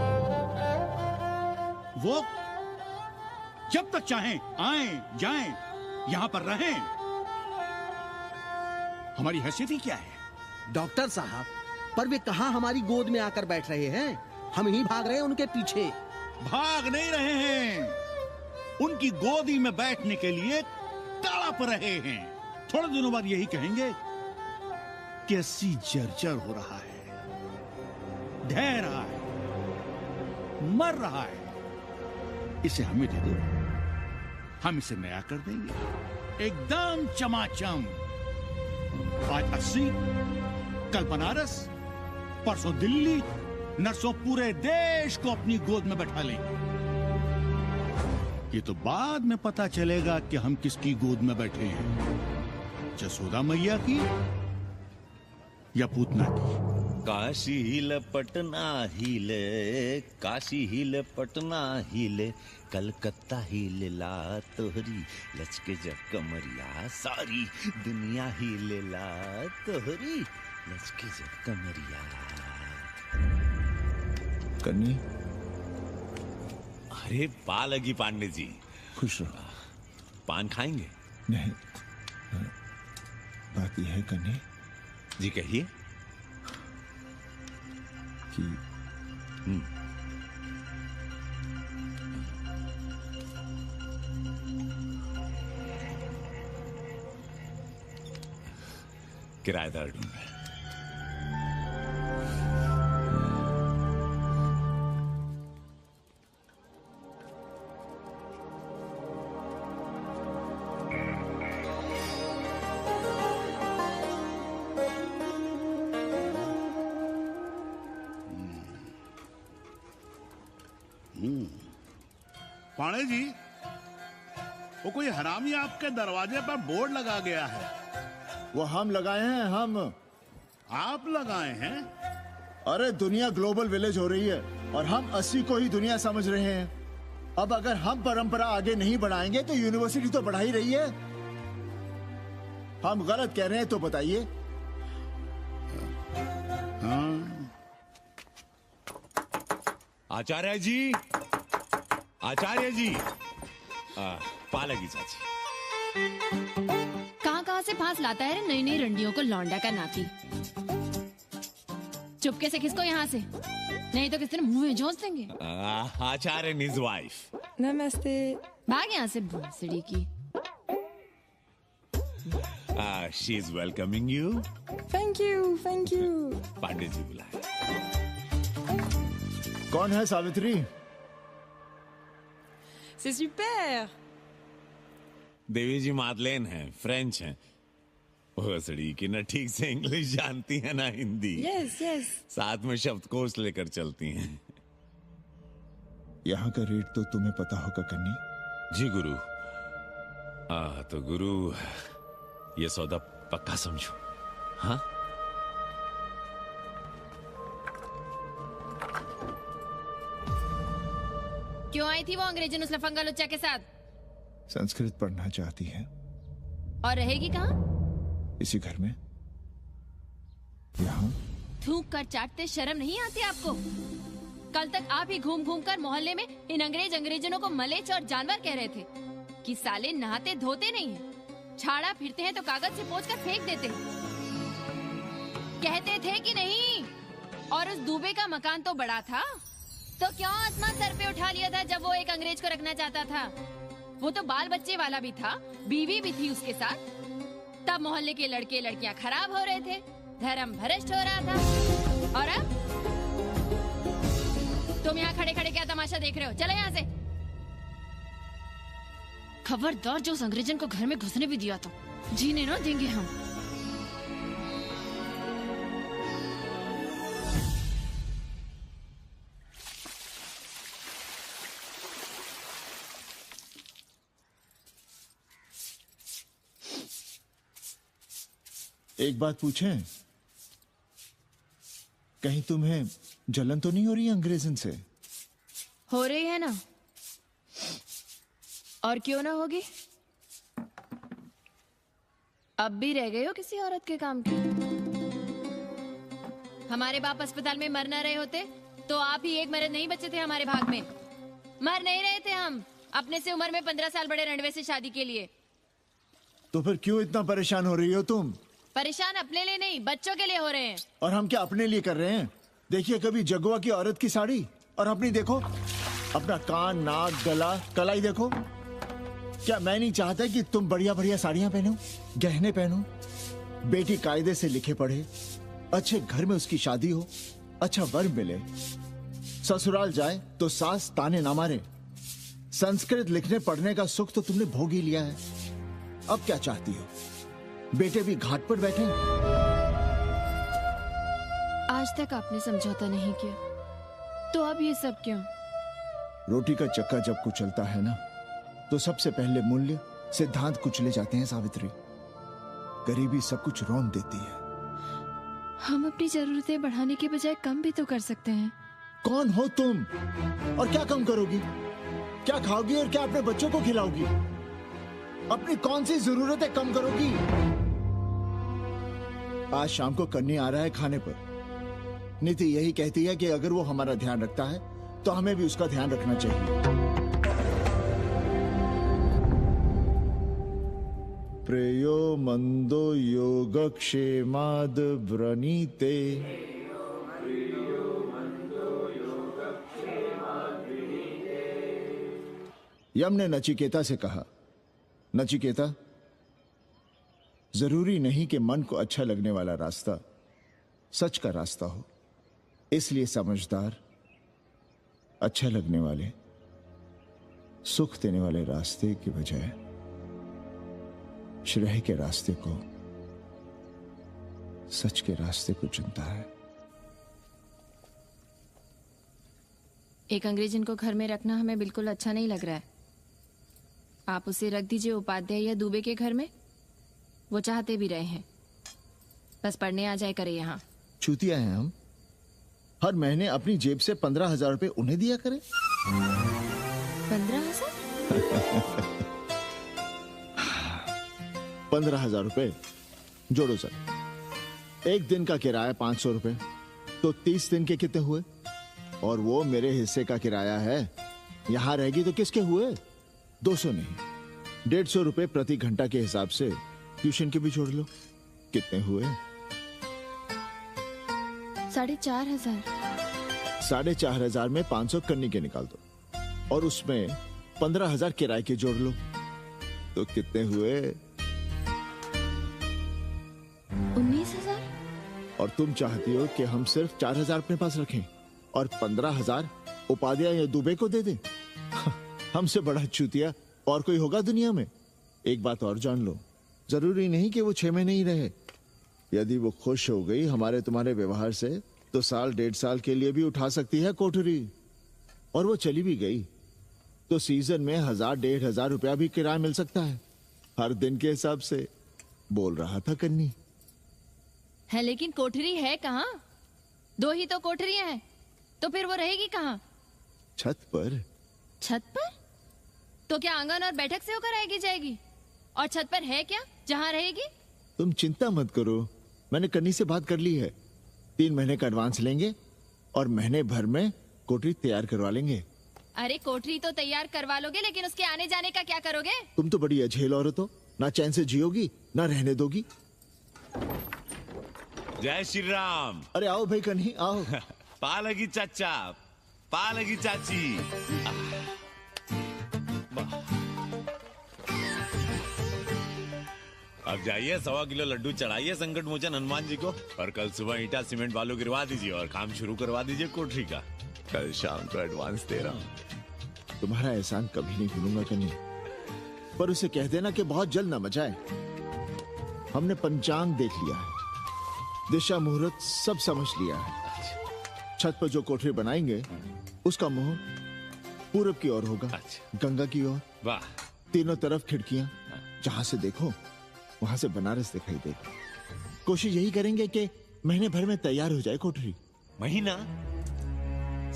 वो जब तक चाहें आएं जाएं, यहां पर रहें। हमारी हैसियत ही क्या है? डॉक्टर साहब, पर वे कहां हमारी गोद में आकर बैठ रहे हैं? हम ही भाग रहे हैं उनके पीछे। भाग नहीं रहे हैं, उनकी गोदी में बैठने के लिए तड़प रहे हैं। थोड़े दिनों बाद यही कहेंगे कैसी जर्जर हो रहा है, ढह रहा है, मर रहा है, इसे हमें दे दो, हम इसे नया कर देंगे एकदम चमाचम। आज 80, कल बनारस, परसों दिल्ली, नर्सों पूरे देश को अपनी गोद में बैठा लेंगे। ये तो बाद में पता चलेगा कि हम किसकी गोद में बैठे हैं, जसोदा मैया की या पूतना की। काशी हिले पटना हिले, काशी हिले पटना हिले, कलकत्ता हिले ला तोहरी लचके जब कमरिया, सारी दुनिया हिले ला तोहरी लचके जब कमरिया। कन्नी, अरे पा लगी पांडे जी। खुश रहो। पान खाएंगे? नहीं, बात यह है कन्नी जी, कहिए। कि किराएदार ढूंढे। पाणे जी, वो कोई हरामी आपके दरवाजे पर बोर्ड लगा गया है। वो हम लगाए हैं। हम? आप लगाए हैं? अरे दुनिया ग्लोबल विलेज हो रही है और हम 80 को ही दुनिया समझ रहे हैं। अब अगर हम परंपरा आगे नहीं बढ़ाएंगे तो यूनिवर्सिटी तो बढ़ा ही रही है। हम गलत कह रहे हैं तो बताइए। आचार्य जी, आचार्य जी, पालगी चाची। कहाँ से फांस लाता है रे नई नई रंडियों को लौंडा का नाती। चुपके से खिसको यहाँ से, नहीं तो किसी ने मुंह में झोंस देंगे। आचार्य and his wife। नमस्ते। भाग यहाँ से भोसड़ी की। She is welcoming you। Thank you, thank you. Pandey ji बुलाए। कौन है सावित्री? C'est super। देवी जी मादलेन हैं, फ्रेंच हैं। भोसड़ी की न ठीक से इंग्लिश जानती है ना हिंदी। Yes yes. साथ में शब्दकोश लेकर चलती हैं। यहाँ का रेट तो तुम्हें पता होगा कन्नी। जी गुरु। तो गुरु, ये सौदा पक्का समझो। हाँ, क्यों आई थी वो अंग्रेजन उस लफंगा लुच्चा के साथ? संस्कृत पढ़ना चाहती है। और रहेगी कहाँ? इसी घर में, यहाँ। थूक कर चाटते शर्म नहीं आती आपको? कल तक आप ही घूम घूम कर मोहल्ले में इन अंग्रेजनों को मलेच्छ और जानवर कह रहे थे कि साले नहाते धोते नहीं हैं। छाड़ा फिरते हैं तो कागज से पोंछ कर फेंक देते। कहते थे कि नहीं। और उस दूबे का मकान तो बड़ा था, तो क्यों आसमान सर पे उठा लिया था जब वो एक अंग्रेज को रखना चाहता था? वो तो बाल बच्चे वाला भी था, बीवी भी थी उसके साथ। तब मोहल्ले के लड़के लड़कियां खराब हो रहे थे, धर्म भ्रष्ट हो रहा था। और अब तुम यहाँ खड़े खड़े क्या तमाशा देख रहे हो? चले यहाँ से। खबरदार, जो उस अंग्रेजन को घर में घुसने भी दिया तो जीने ना देंगे हम। एक बात पूछें, कहीं तुम्हें जलन तो नहीं हो रही अंग्रेजन से? हो रही है ना, और क्यों ना होगी? अब भी रह गए हो किसी औरत के काम की? हमारे बाप अस्पताल में मर न रहे होते तो आप ही एक मर्द नहीं बचे थे हमारे भाग में। मर नहीं रहे थे हम अपने से उम्र में 15 साल बड़े रणवे से शादी के लिए। तो फिर क्यों इतना परेशान हो रही हो तुम? परेशान अपने लिए नहीं, बच्चों के लिए हो रहे हैं। और हम क्या अपने लिए कर रहे हैं? देखिए कभी जगुआ की औरत की साड़ी और अपनी देखो, अपना कान, नाक, गला, कलाई देखो। क्या मैं नहीं चाहता कि तुम बढ़िया बढ़िया साड़ियां पहनो, गहने पहनो, बेटी कायदे से लिखे पढ़े, अच्छे घर में उसकी शादी हो, अच्छा वर मिले, ससुराल जाए तो सास ताने ना मारे। संस्कृत लिखने पढ़ने का सुख तो तुमने भोग ही लिया है, अब क्या चाहती हो? बेटे भी घाट पर बैठे। आज तक आपने समझौता नहीं किया, तो अब ये सब क्यों? रोटी का चक्का जब कुचलता है ना, तो सबसे पहले मूल्य सिद्धांत कुचले जाते हैं सावित्री। गरीबी सब कुछ रौंद देती है। हम अपनी जरूरतें बढ़ाने के बजाय कम भी तो कर सकते हैं। कौन हो तुम और क्या कम करोगी? क्या खाओगी और क्या अपने बच्चों को खिलाओगी? अपनी कौन सी जरूरतें कम करोगी? आज शाम को कन्नी आ रहा है खाने पर। नीति यही कहती है कि अगर वो हमारा ध्यान रखता है तो हमें भी उसका ध्यान रखना चाहिए। प्रेयो मंदो योगक्षेमाद व्रणीते। यम ने नचिकेता से कहा, नचिकेता, जरूरी नहीं कि मन को अच्छा लगने वाला रास्ता सच का रास्ता हो। इसलिए समझदार, अच्छा लगने वाले, सुख देने वाले रास्ते की बजाय श्रेय के रास्ते को, सच के रास्ते को चुनता है। एक अंग्रेजन को घर में रखना हमें बिल्कुल अच्छा नहीं लग रहा है। आप उसे रख दीजिए उपाध्याय या दुबे के घर में, वो चाहते भी रहे हैं। बस पढ़ने आ जाए करे यहाँ। चूतिया हैं हम, हर महीने अपनी जेब से 15,000 रुपए उन्हें दिया करें। 15,000? 15,000 रुपए जोड़ो सर। एक दिन का किराया 500 रुपए, तो 30 दिन के कितने हुए? और वो मेरे हिस्से का किराया है। यहां रहेगी तो किसके हुए? 200 नहीं, 150 रुपए प्रति घंटा के हिसाब से ट्यूशन के भी जोड़ लो। कितने हुए? 4,500। 4,500 में 500 कन्नी के निकाल दो और उसमें 15,000 किराए के जोड़ लो, तो कितने हुए? 19,000। और तुम चाहती हो कि हम सिर्फ 4,000 अपने पास रखें और 15,000 उपाध्याय या दुबे को दे दें? हमसे बड़ा चूतिया और कोई होगा दुनिया में? एक बात और जान लो, जरूरी नहीं कि वो 6 महीने ही रहे। यदि वो खुश हो गई हमारे तुम्हारे व्यवहार से, तो साल 1.5 साल के लिए भी उठा सकती है कोठरी। और वो चली भी गई तो सीजन में 1,000-1,500 रुपया भी किराया मिल सकता है, हर दिन के हिसाब से। बोल रहा था कन्नी है, लेकिन कोठरी है कहाँ? 2 ही तो कोठरियां हैं, तो फिर वो रहेगी कहाँ? छत पर। छत पर? तो क्या आंगन और बैठक से होकर आएगी जाएगी? और छत पर है क्या जहाँ रहेगी? तुम चिंता मत करो, मैंने कन्नी से बात कर ली है। 3 महीने का एडवांस लेंगे और महीने भर में कोठरी तैयार करवा लेंगे। अरे कोठरी तो तैयार करवा लोगे, लेकिन उसके आने जाने का क्या करोगे? तुम तो बड़ी अझेल औरत हो, ना चैन से जियोगी ना रहने दोगी। जय श्री राम। अरे आओ भाई कन्ही आओ। पालगी चाचा, पालगी चाची। अब जाइए 1.25 किलो लड्डू चढ़ाइए संकट मोचन हनुमान जी को और कल सुबह ईटा सीमेंट बालू गिरवा दीजिए और काम शुरू करवा दीजिए कोठरी का। कल शाम को एडवांस दे रहा हूँ। तुम्हारा एहसान कभी नहीं भूलूंगा कन्ही, पर उसे कह देना कि बहुत जल्द न मचाए। हमने पंचांग देख लिया है, दिशा मुहूर्त सब समझ लिया है। छत पर जो कोठरी बनाएंगे उसका मुंह पूरब की ओर होगा, गंगा की ओर। वाह। तीनों तरफ खिड़कियां, जहां से देखो वहां से बनारस दिखाई देगा। कोशिश यही करेंगे कि महीने भर में तैयार हो जाए कोठरी। महीना?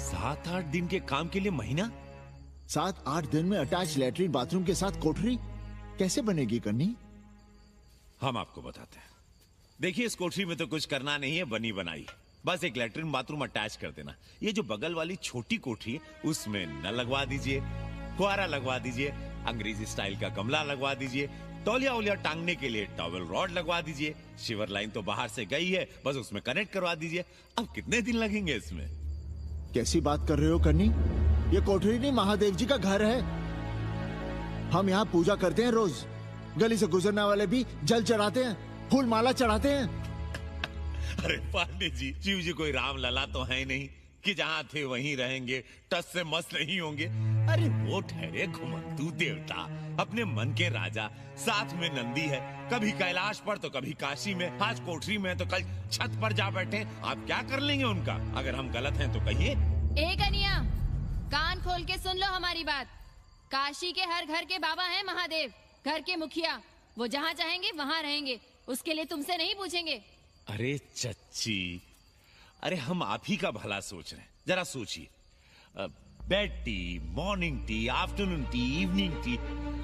7-8 दिन के काम के लिए महीना? 7-8 दिन में अटैच लैट्रिन बाथरूम के साथ कोठरी कैसे बनेगी कन्नी? हम आपको बताते हैं। देखिए इस कोठरी में तो कुछ करना नहीं है, बनी बनाई। बस एक लैट्रिन बाथरूम अटैच कर देना। ये जो बगल वाली छोटी कोठरी है उसमें नल लगवा दीजिए, फुहारा लगवा दीजिए, अंग्रेजी स्टाइल का गमला लगवा दीजिए, तौलिया उलिया टांगने के लिए टॉवेल रॉड लगवा दीजिए। शिवर लाइन तो बाहर से गई है, बस उसमें कनेक्ट करवा दीजिए। अब कितने दिन लगेंगे इसमें? कैसी बात कर रहे हो कन्नी? ये कोठरी नहीं महादेव जी का घर है। हम यहाँ पूजा करते हैं रोज। गली से गुजरने वाले भी जल चढ़ाते हैं, फूल माला चढ़ाते हैं। अरे पांडे जी, शिव जी कोई राम लला तो है नहीं कि जहाँ थे वहीं रहेंगे, टस से मस्त नहीं होंगे। अरे वो ठहरे घुमंतू देवता, अपने मन के राजा, साथ में नंदी है। कभी कैलाश पर तो कभी काशी में, आज कोठरी में तो कल छत पर जा बैठे। आप क्या कर लेंगे उनका? अगर हम गलत हैं तो कहिए। ए कन्या, कान खोल के सुन लो हमारी बात। काशी के हर घर के बाबा हैं महादेव, घर के मुखिया। वो जहाँ चाहेंगे वहाँ रहेंगे, उसके लिए तुमसे नहीं पूछेंगे। अरे चच्ची, अरे हम आप ही का भला सोच रहे हैं। जरा सोचिए, bed tea, morning tea, afternoon T, evening tea,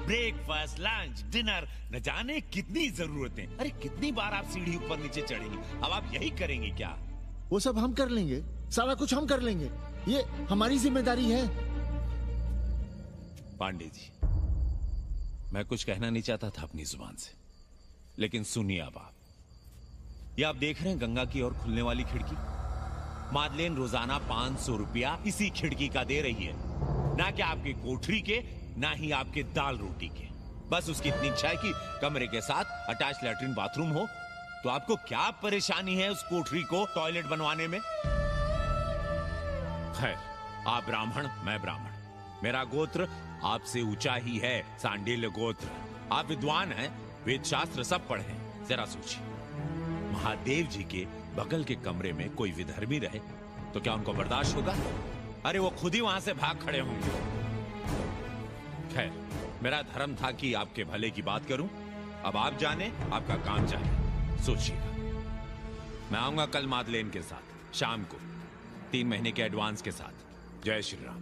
breakfast, lunch, dinner, न जाने कितनी जरूरतें। अरे कितनी बार आप सीढ़ी ऊपर नीचे चढ़ेंगे। अब आप यही करेंगे क्या? वो सब हम कर लेंगे, सारा कुछ हम कर लेंगे। ये हमारी जिम्मेदारी है। पांडे जी, मैं कुछ कहना नहीं चाहता था अपनी जुबान से, लेकिन सुनिए अब आप। ये आप देख रहे हैं गंगा की ओर खुलने वाली खिड़की? मादलेन रोजाना 500 रुपया इसी खिड़की का दे रही है, ना कि आपकी कोठरी के, ना ही आपके दाल रोटी के। बस उसकी इतनी इच्छा है कि कमरे के साथ अटैच लैट्रिन बाथरूम हो। तो आपको क्या परेशानी है उस कोठरी को टॉयलेट बनवाने में? खैर, आप ब्राह्मण, मैं ब्राह्मण, मेरा गोत्र आपसे ऊंचा ही है, सांडिल्य गोत्र। आप विद्वान हैं, वेद शास्त्र सब पढ़े हैं। जरा सोचिए, महादेव जी के बगल के कमरे में कोई विधर्मी रहे तो क्या उनको बर्दाश्त होगा? अरे वो खुद ही वहां से भाग खड़े होंगे। खैर, मेरा धर्म था कि आपके भले की बात करूं। अब आप जाने, आपका काम जाने। सोचिएगा। मैं आऊंगा कल मादलेन के साथ शाम को, 3 महीने के एडवांस के साथ। जय श्री राम।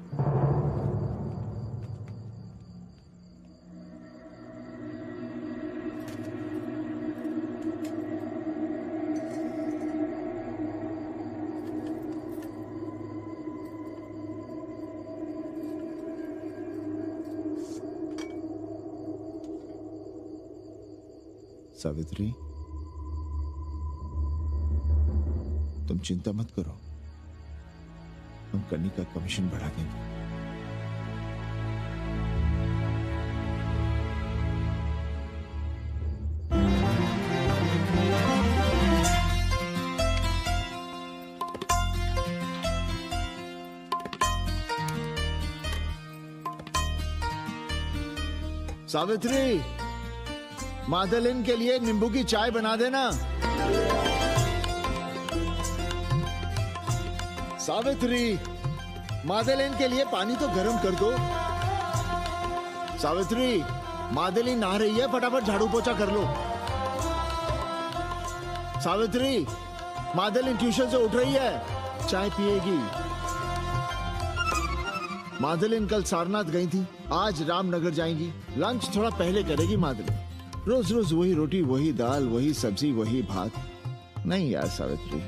सावित्री, तुम चिंता मत करो, हम कन्नी का कमीशन बढ़ा देंगे। सावित्री, मादलिन के लिए नींबू की चाय बना देना। सावित्री, मादलिन के लिए पानी तो गर्म कर दो। सावित्री, मादलिन नहा रही है, फटाफट झाड़ू पोछा कर लो। सावित्री, मादलिन ट्यूशन से उठ रही है, चाय पिएगी। मादलिन कल सारनाथ गई थी, आज रामनगर जाएंगी। लंच थोड़ा पहले करेगी मादलिन। रोज रोज वही रोटी, वही दाल, वही सब्जी, वही भात। नहीं यार सावित्री,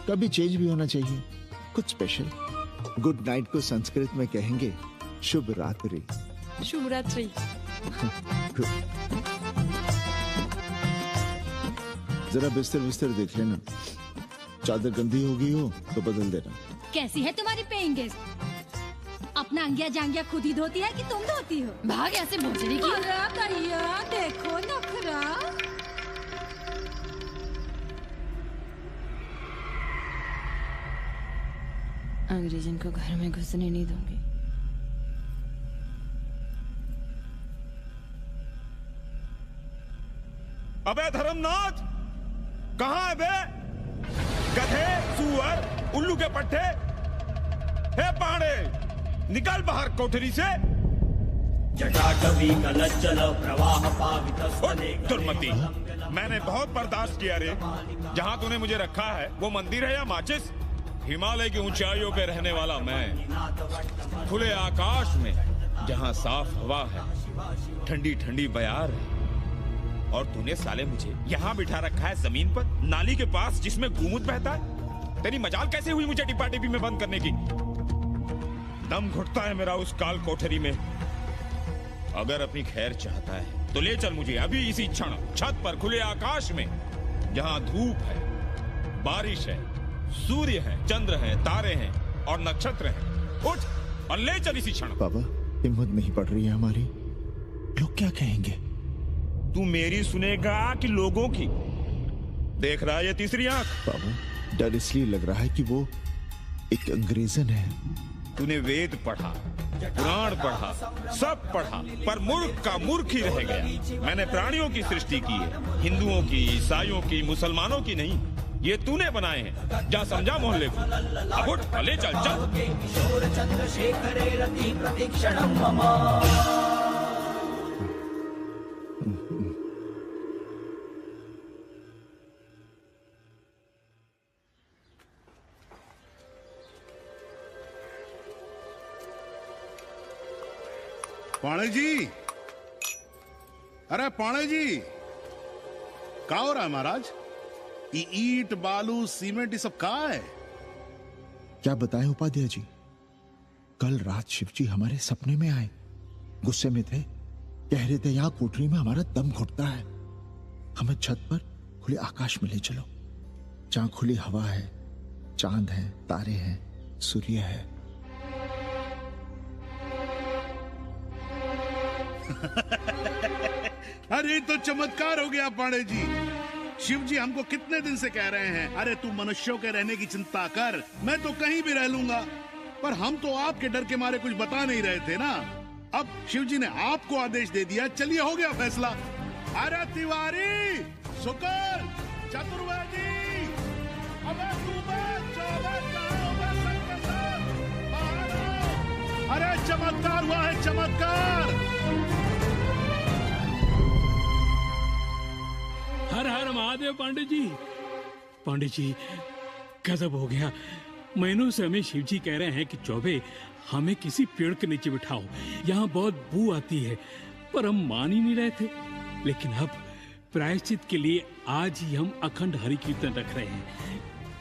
कभी चेंज भी होना चाहिए, कुछ स्पेशल। गुड नाइट को संस्कृत में कहेंगे शुभ रात्रि। शुभ रात्रि। Good. जरा बिस्तर बिस्तर देख लेना, चादर गंदी हो गई हो तो बदल देना। कैसी है तुम्हारी पेइंग गेस्ट? अपना अंगिया जांगिया खुद ही धोती है कि तुम धोती हो? भाग ऐसे भोसड़ी की। अरे भैया देखो नखरा। अंग्रेजन को घर में घुसने नहीं दूंगी। अबे धर्मनाथ, कहाँ है बे? गधे, सुअर, उल्लू के पट्टे। हे पाड़े, निकल बाहर कोठरी से। दुर्मति, मैंने बहुत बर्दाश्त किया रे। जहाँ तूने मुझे रखा है वो मंदिर है या माचिस? हिमालय की ऊंचाइयों पे रहने वाला मैं, खुले आकाश में जहाँ साफ हवा है, ठंडी ठंडी बयार है, और तूने साले मुझे यहाँ बिठा रखा है जमीन पर, नाली के पास जिसमें गूमूत बहता है। तेरी मजाल कैसे हुई मुझे डिब्बा डिब्बी में बंद करने की? दम घुटता है मेरा उस काल कोठरी में। अगर अपनी खैर चाहता है तो ले चल मुझे अभी इसी क्षण छत पर खुले आकाश में, जहाँ धूप है, बारिश है, सूर्य है, चंद्र है, तारे हैं और नक्षत्र हैं। उठ और ले चल इसी क्षण। बाबा, हिम्मत नहीं पड़ रही है हमारी। लोग क्या कहेंगे? तू मेरी सुनेगा कि लोगों की? देख रहा है ये तीसरी आंख? बाबा, डर इसलिए लग रहा है कि वो एक अंग्रेजन है। तूने वेद पढ़ा, पुराण पढ़ा, सब पढ़ा, पर मूर्ख का मूर्ख ही रह गया। मैंने प्राणियों की सृष्टि की है, हिंदुओं की, ईसाइयों की, मुसलमानों की नहीं। ये तूने बनाए हैं। जा समझा मोहल्ले को। अब उठ, ले चल चल। पाणे जी, अरे पाणे जी, क्या हो रहा है महाराज? ये ईंट, बालू, सीमेंट, ये सब कहाँ है? क्या बताएं उपाध्याय जी, कल रात शिवजी हमारे सपने में आए। गुस्से में थे, कह रहे थे यहाँ कोठरी में हमारा दम घुटता है, हमें छत पर खुले आकाश में ले चलो, जहां खुली हवा है, चांद है, तारे हैं, सूर्य है। अरे तो चमत्कार हो गया पाणे जी। शिव जी हमको कितने दिन से कह रहे हैं, अरे तू मनुष्यों के रहने की चिंता कर, मैं तो कहीं भी रह लूंगा। पर हम तो आपके डर के मारे कुछ बता नहीं रहे थे ना। अब शिव जी ने आपको आदेश दे दिया, चलिए हो गया फैसला। अरे तिवारी, शुक्र, चतुर्वेदी, अबे तू अरे चमत्कार हुआ है, चमत्कार। हर हर महादेव पांडे जी। पांडे जी, गजब हो गया। महीनों से हमें शिव जी कह रहे हैं कि चौबे हमें किसी पेड़ के नीचे बिठाओ, यहाँ बहुत बू आती है, पर हम मान ही नहीं रहे थे। लेकिन अब प्रायश्चित के लिए आज ही हम अखंड हरि कीर्तन रख रहे हैं,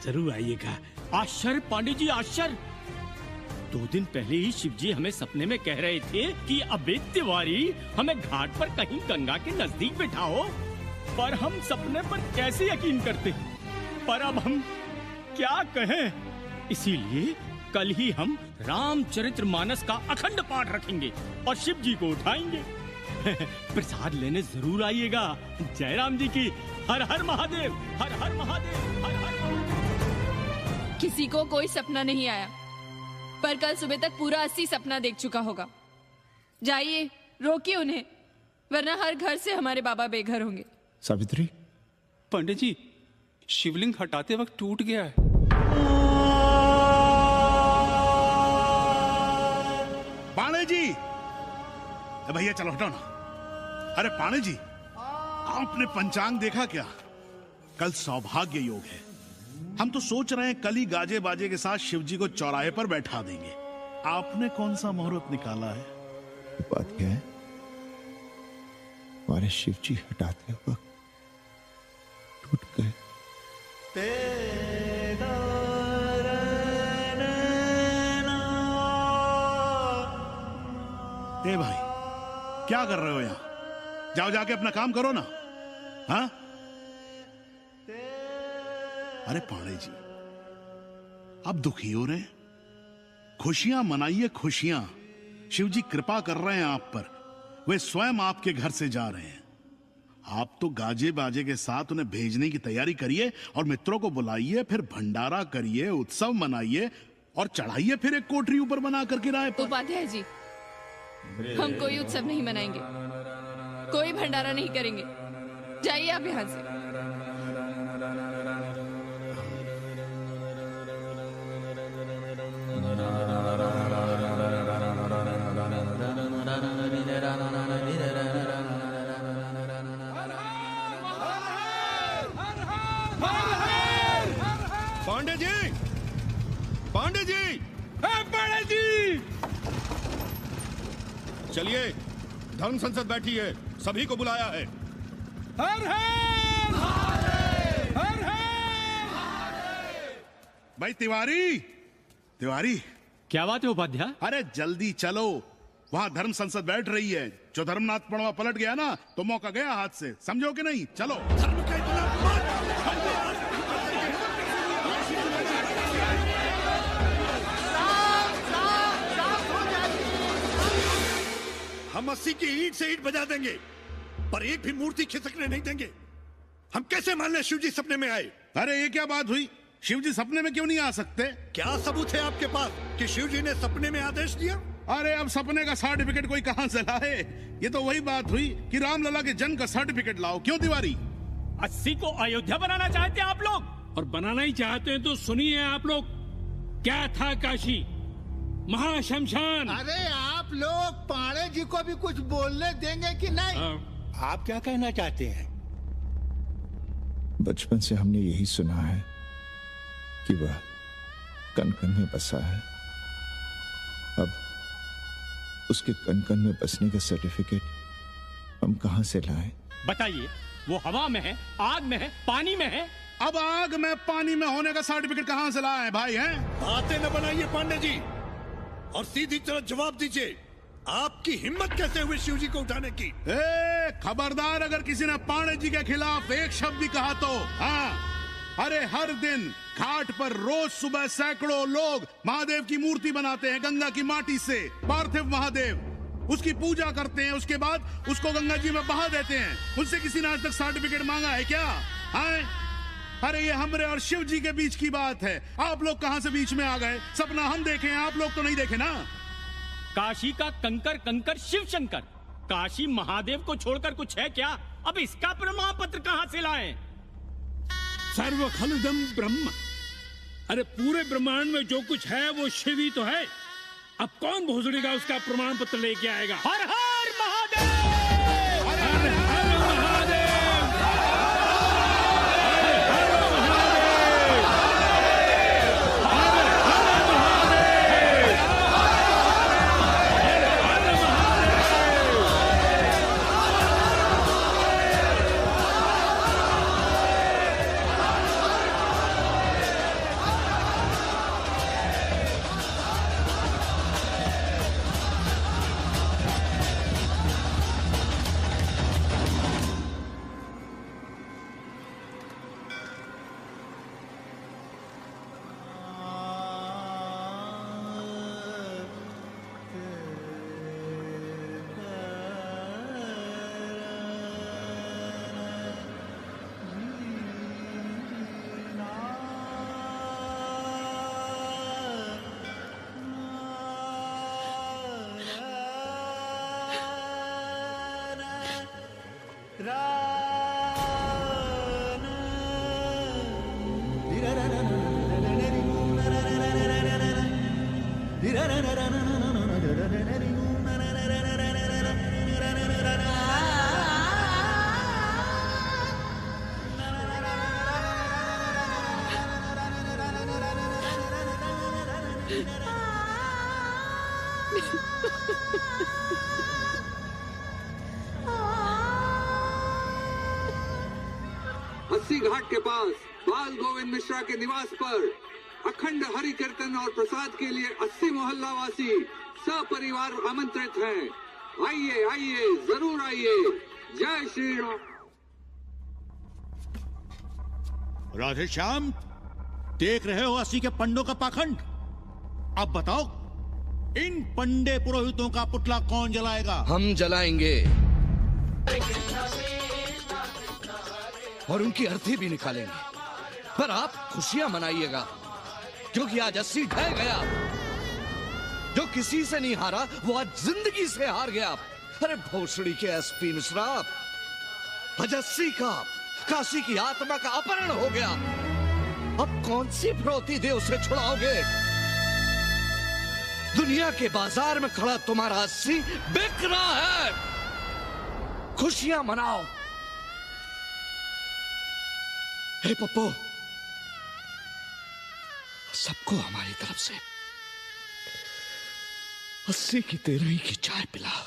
जरूर आइएगा। आश्चर्य पांडे जी, आश्चर्य। 2 दिन पहले ही शिव जी हमें सपने में कह रहे थे कि अबे तिवारी हमें घाट पर कहीं गंगा के नजदीक बिठाओ, पर हम सपने पर कैसे यकीन करते। पर अब हम क्या कहें, इसीलिए कल ही हम रामचरितमानस का अखंड पाठ रखेंगे और शिव जी को उठाएंगे। प्रसाद लेने जरूर आइएगा। जय राम जी की। हर हर महादेव, हर हर महादेव, हर हर महादेव। किसी को कोई सपना नहीं आया, पर कल सुबह तक पूरा 80 सपना देख चुका होगा। जाइए, रोकिए उन्हें, वरना हर घर से हमारे बाबा बेघर होंगे। सावित्री, पंडित जी, शिवलिंग हटाते वक्त टूट गया है। पाणे जी, भैया चलो हटाओ ना। अरे पाणे जी, आपने पंचांग देखा क्या? कल सौभाग्य योग है। हम तो सोच रहे हैं कल ही गाजे बाजे के साथ शिव जी को चौराहे पर बैठा देंगे। आपने कौन सा मुहूर्त निकाला है? बात क्या है, हमारे शिव जी हटाते वक्त टूट गए। ए भाई, क्या कर रहे हो यहाँ? जाओ जाके अपना काम करो ना। हाँ, अरे पांडे जी, अब दुखी हो रहे हैं? खुशियां मनाइए, खुशियां। शिव जी कृपा कर रहे हैं आप पर। वे स्वयं आपके घर से जा रहे हैं। आप तो गाजे बाजे के साथ उन्हें भेजने की तैयारी करिए और मित्रों को बुलाइए, फिर भंडारा करिए, उत्सव मनाइए और चढ़ाइए फिर एक कोठरी ऊपर बना कर किराए पर। उपाध्याय जी, हम कोई उत्सव नहीं मनाएंगे, कोई भंडारा नहीं करेंगे। जाइए आप यहाँ से। पांडे जी, पांडे जी, पांडे जी, चलिए, धर्म संसद बैठी है, सभी को बुलाया है। हर हर हर हर। भाई तिवारी, तिवारी, क्या बात है उपाध्याय? अरे जल्दी चलो, वहां धर्म संसद बैठ रही है। जो धर्मनाथ पड़वा पलट गया ना तो मौका गया हाथ से, समझो कि नहीं? चलो। धर्म का हम 80 की ईंट से ईंट बजा देंगे, पर एक भी मूर्ति खिसकने नहीं देंगे। हम कैसे मान लें शिव जी सपने में आए? अरे ये क्या बात हुई? शिव जी सपने में क्यों नहीं आ सकते? क्या सबूत है आपके पास कि शिव जी ने सपने में आदेश दिया? अरे अब सपने का सर्टिफिकेट कोई कहां से लाए? ये तो वही बात हुई कि रामलला के जन्म का सर्टिफिकेट लाओ। क्यों तिवारी? 80 को अयोध्या बनाना चाहते हैं आप लोग, और बनाना ही चाहते हैं तो सुनिए आप लोग, क्या था काशी महाशमशान। अरे आप लोग पांडे जी को भी कुछ बोलने देंगे कि नहीं? आप क्या कहना चाहते हैं? बचपन से हमने यही सुना है कि वह कण कण में बसा है। अब उसके कण कण में बसने का सर्टिफिकेट हम कहां से लाएं? बताइए, वो हवा में है, आग में है, पानी में है? अब आग में पानी में होने का सर्टिफिकेट कहां से लाए भाई? हैं? बातें न बनाइए पांडे जी, और सीधी तरह जवाब दीजिए। आपकी हिम्मत कैसे हुई शिव जी को उठाने की? खबरदार, अगर किसी ने पांडे जी के खिलाफ एक शब्द भी कहा तो। हाँ, अरे हर दिन घाट पर रोज सुबह सैकड़ों लोग महादेव की मूर्ति बनाते हैं गंगा की माटी से। पार्थिव महादेव, उसकी पूजा करते हैं, उसके बाद उसको गंगा जी में बहा देते हैं। उनसे किसी ने आज तक सर्टिफिकेट मांगा है क्या? हाँ? अरे ये हमरे और शिव जी के बीच की बात है। आप लोग कहां से बीच में आ गए? सपना हम देखे, आप लोग तो नहीं देखे ना। काशी का कंकर कंकर शिव शंकर, काशी महादेव को छोड़कर कुछ है क्या? अब इसका प्रमाण पत्र कहां से लाएं? सर्व खलुदम ब्रह्म, अरे पूरे ब्रह्मांड में जो कुछ है वो शिव ही तो है। अब कौन भोसड़ी का उसका प्रमाण पत्र लेके आएगा? हर हर महादेव, हर हर महादेव। अस्सी घाट के पास बाल गोविंद मिश्रा के निवास पर अखंड हरि कीर्तन और प्रसाद के लिए 80 मोहल्ला वासी सपरिवार आमंत्रित हैं। आइए आइए, जरूर आइए। जय श्री राम। राधे श्याम, देख रहे हो अस्सी के पंडों का पाखंड। अब बताओ, इन पंडे पुरोहितों का पुतला कौन जलाएगा? हम जलाएंगे और उनकी अर्थी भी निकालेंगे। पर आप खुशियां मनाइएगा, क्योंकि आज अस्सी ढह गया। जो किसी से नहीं हारा वो आज जिंदगी से हार गया। अरे भोसड़ी के एसपी मिश्रा, आज अस्सी का काशी की आत्मा का अपहरण हो गया। अब कौन सी फिरौती दे उसे छुड़ाओगे? दुनिया के बाजार में खड़ा तुम्हारा अस्सी बिक रहा है। खुशियां मनाओ। हे पप्पू, सबको हमारी तरफ से अस्सी की तेरही की चाय पिला।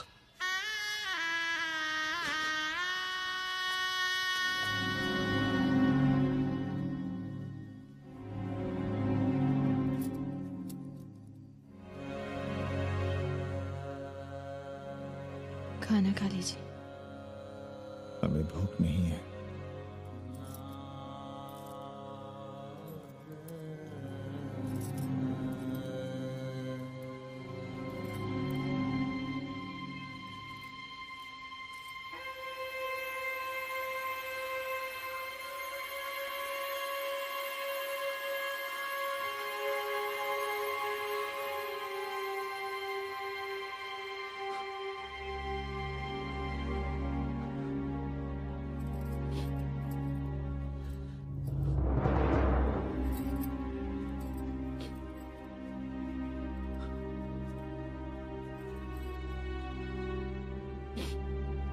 खाना खा लीजिए। हमें भूख नहीं है।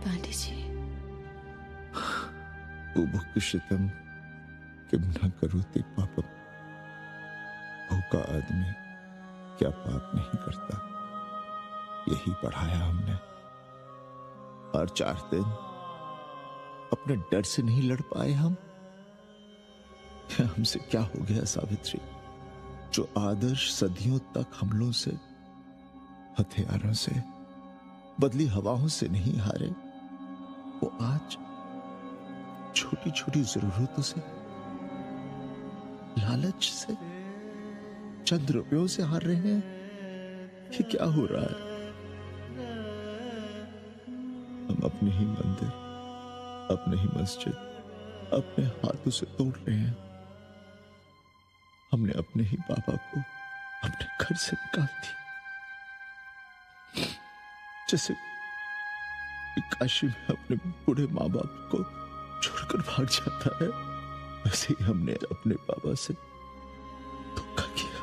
पांडे जी, बुभुक्षितम किम न करोति पापम। भूखा आदमी क्या पाप नहीं करता, यही पढ़ाया हमने। और 4 दिन अपने डर से नहीं लड़ पाए हम। हमसे क्या हो गया सावित्री? जो आदर्श सदियों तक हमलों से, हथियारों से, बदली हवाओं से नहीं हारे, वो आज छोटी छोटी जरूरतों से, लालच से, चंद रुपयों से हार रहे हैं। ये क्या हो रहा है? हम अपने ही मंदिर, अपने ही मस्जिद अपने हाथों से तोड़ रहे हैं। हमने अपने ही बाबा को अपने घर से निकाल दिया। जैसे काशी में अपने बूढ़े माँ बाप को छोड़कर भाग जाता है, वैसे ही हमने अपने बाबा से धोखा किया।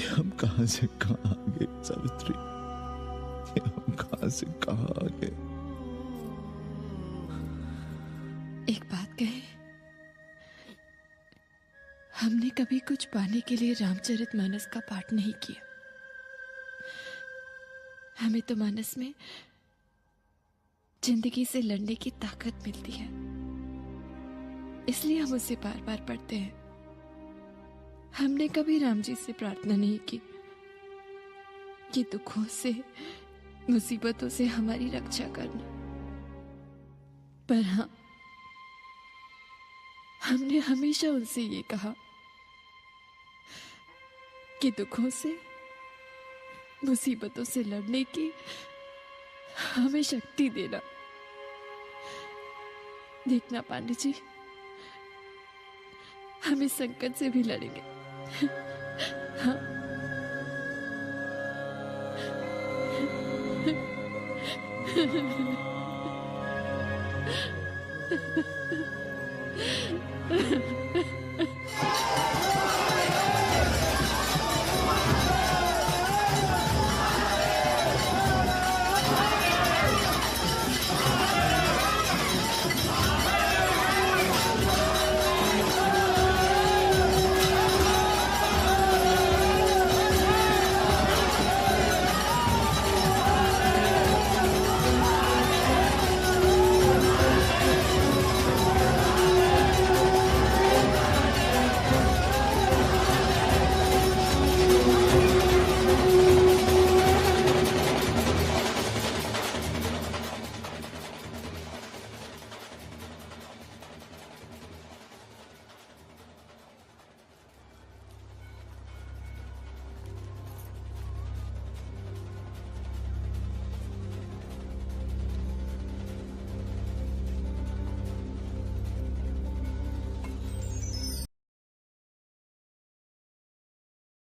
हम कहां से कहां आ गए सावित्री? हम कहां से कहां आ गए? एक बात कहे, हमने कभी कुछ पाने के लिए रामचरितमानस का पाठ नहीं किया। हमें तो मानस में जिंदगी से लड़ने की ताकत मिलती है, इसलिए हम उसे बार बार पढ़ते हैं। हमने कभी राम जी से प्रार्थना नहीं की कि दुखों से, मुसीबतों से हमारी रक्षा करना। पर हाँ, हमने हमेशा उनसे ये कहा कि दुखों से, मुसीबतों से लड़ने की हमें शक्ति देना। देखना पांडे जी, हम इस संकट से भी लड़ेंगे। हाँ।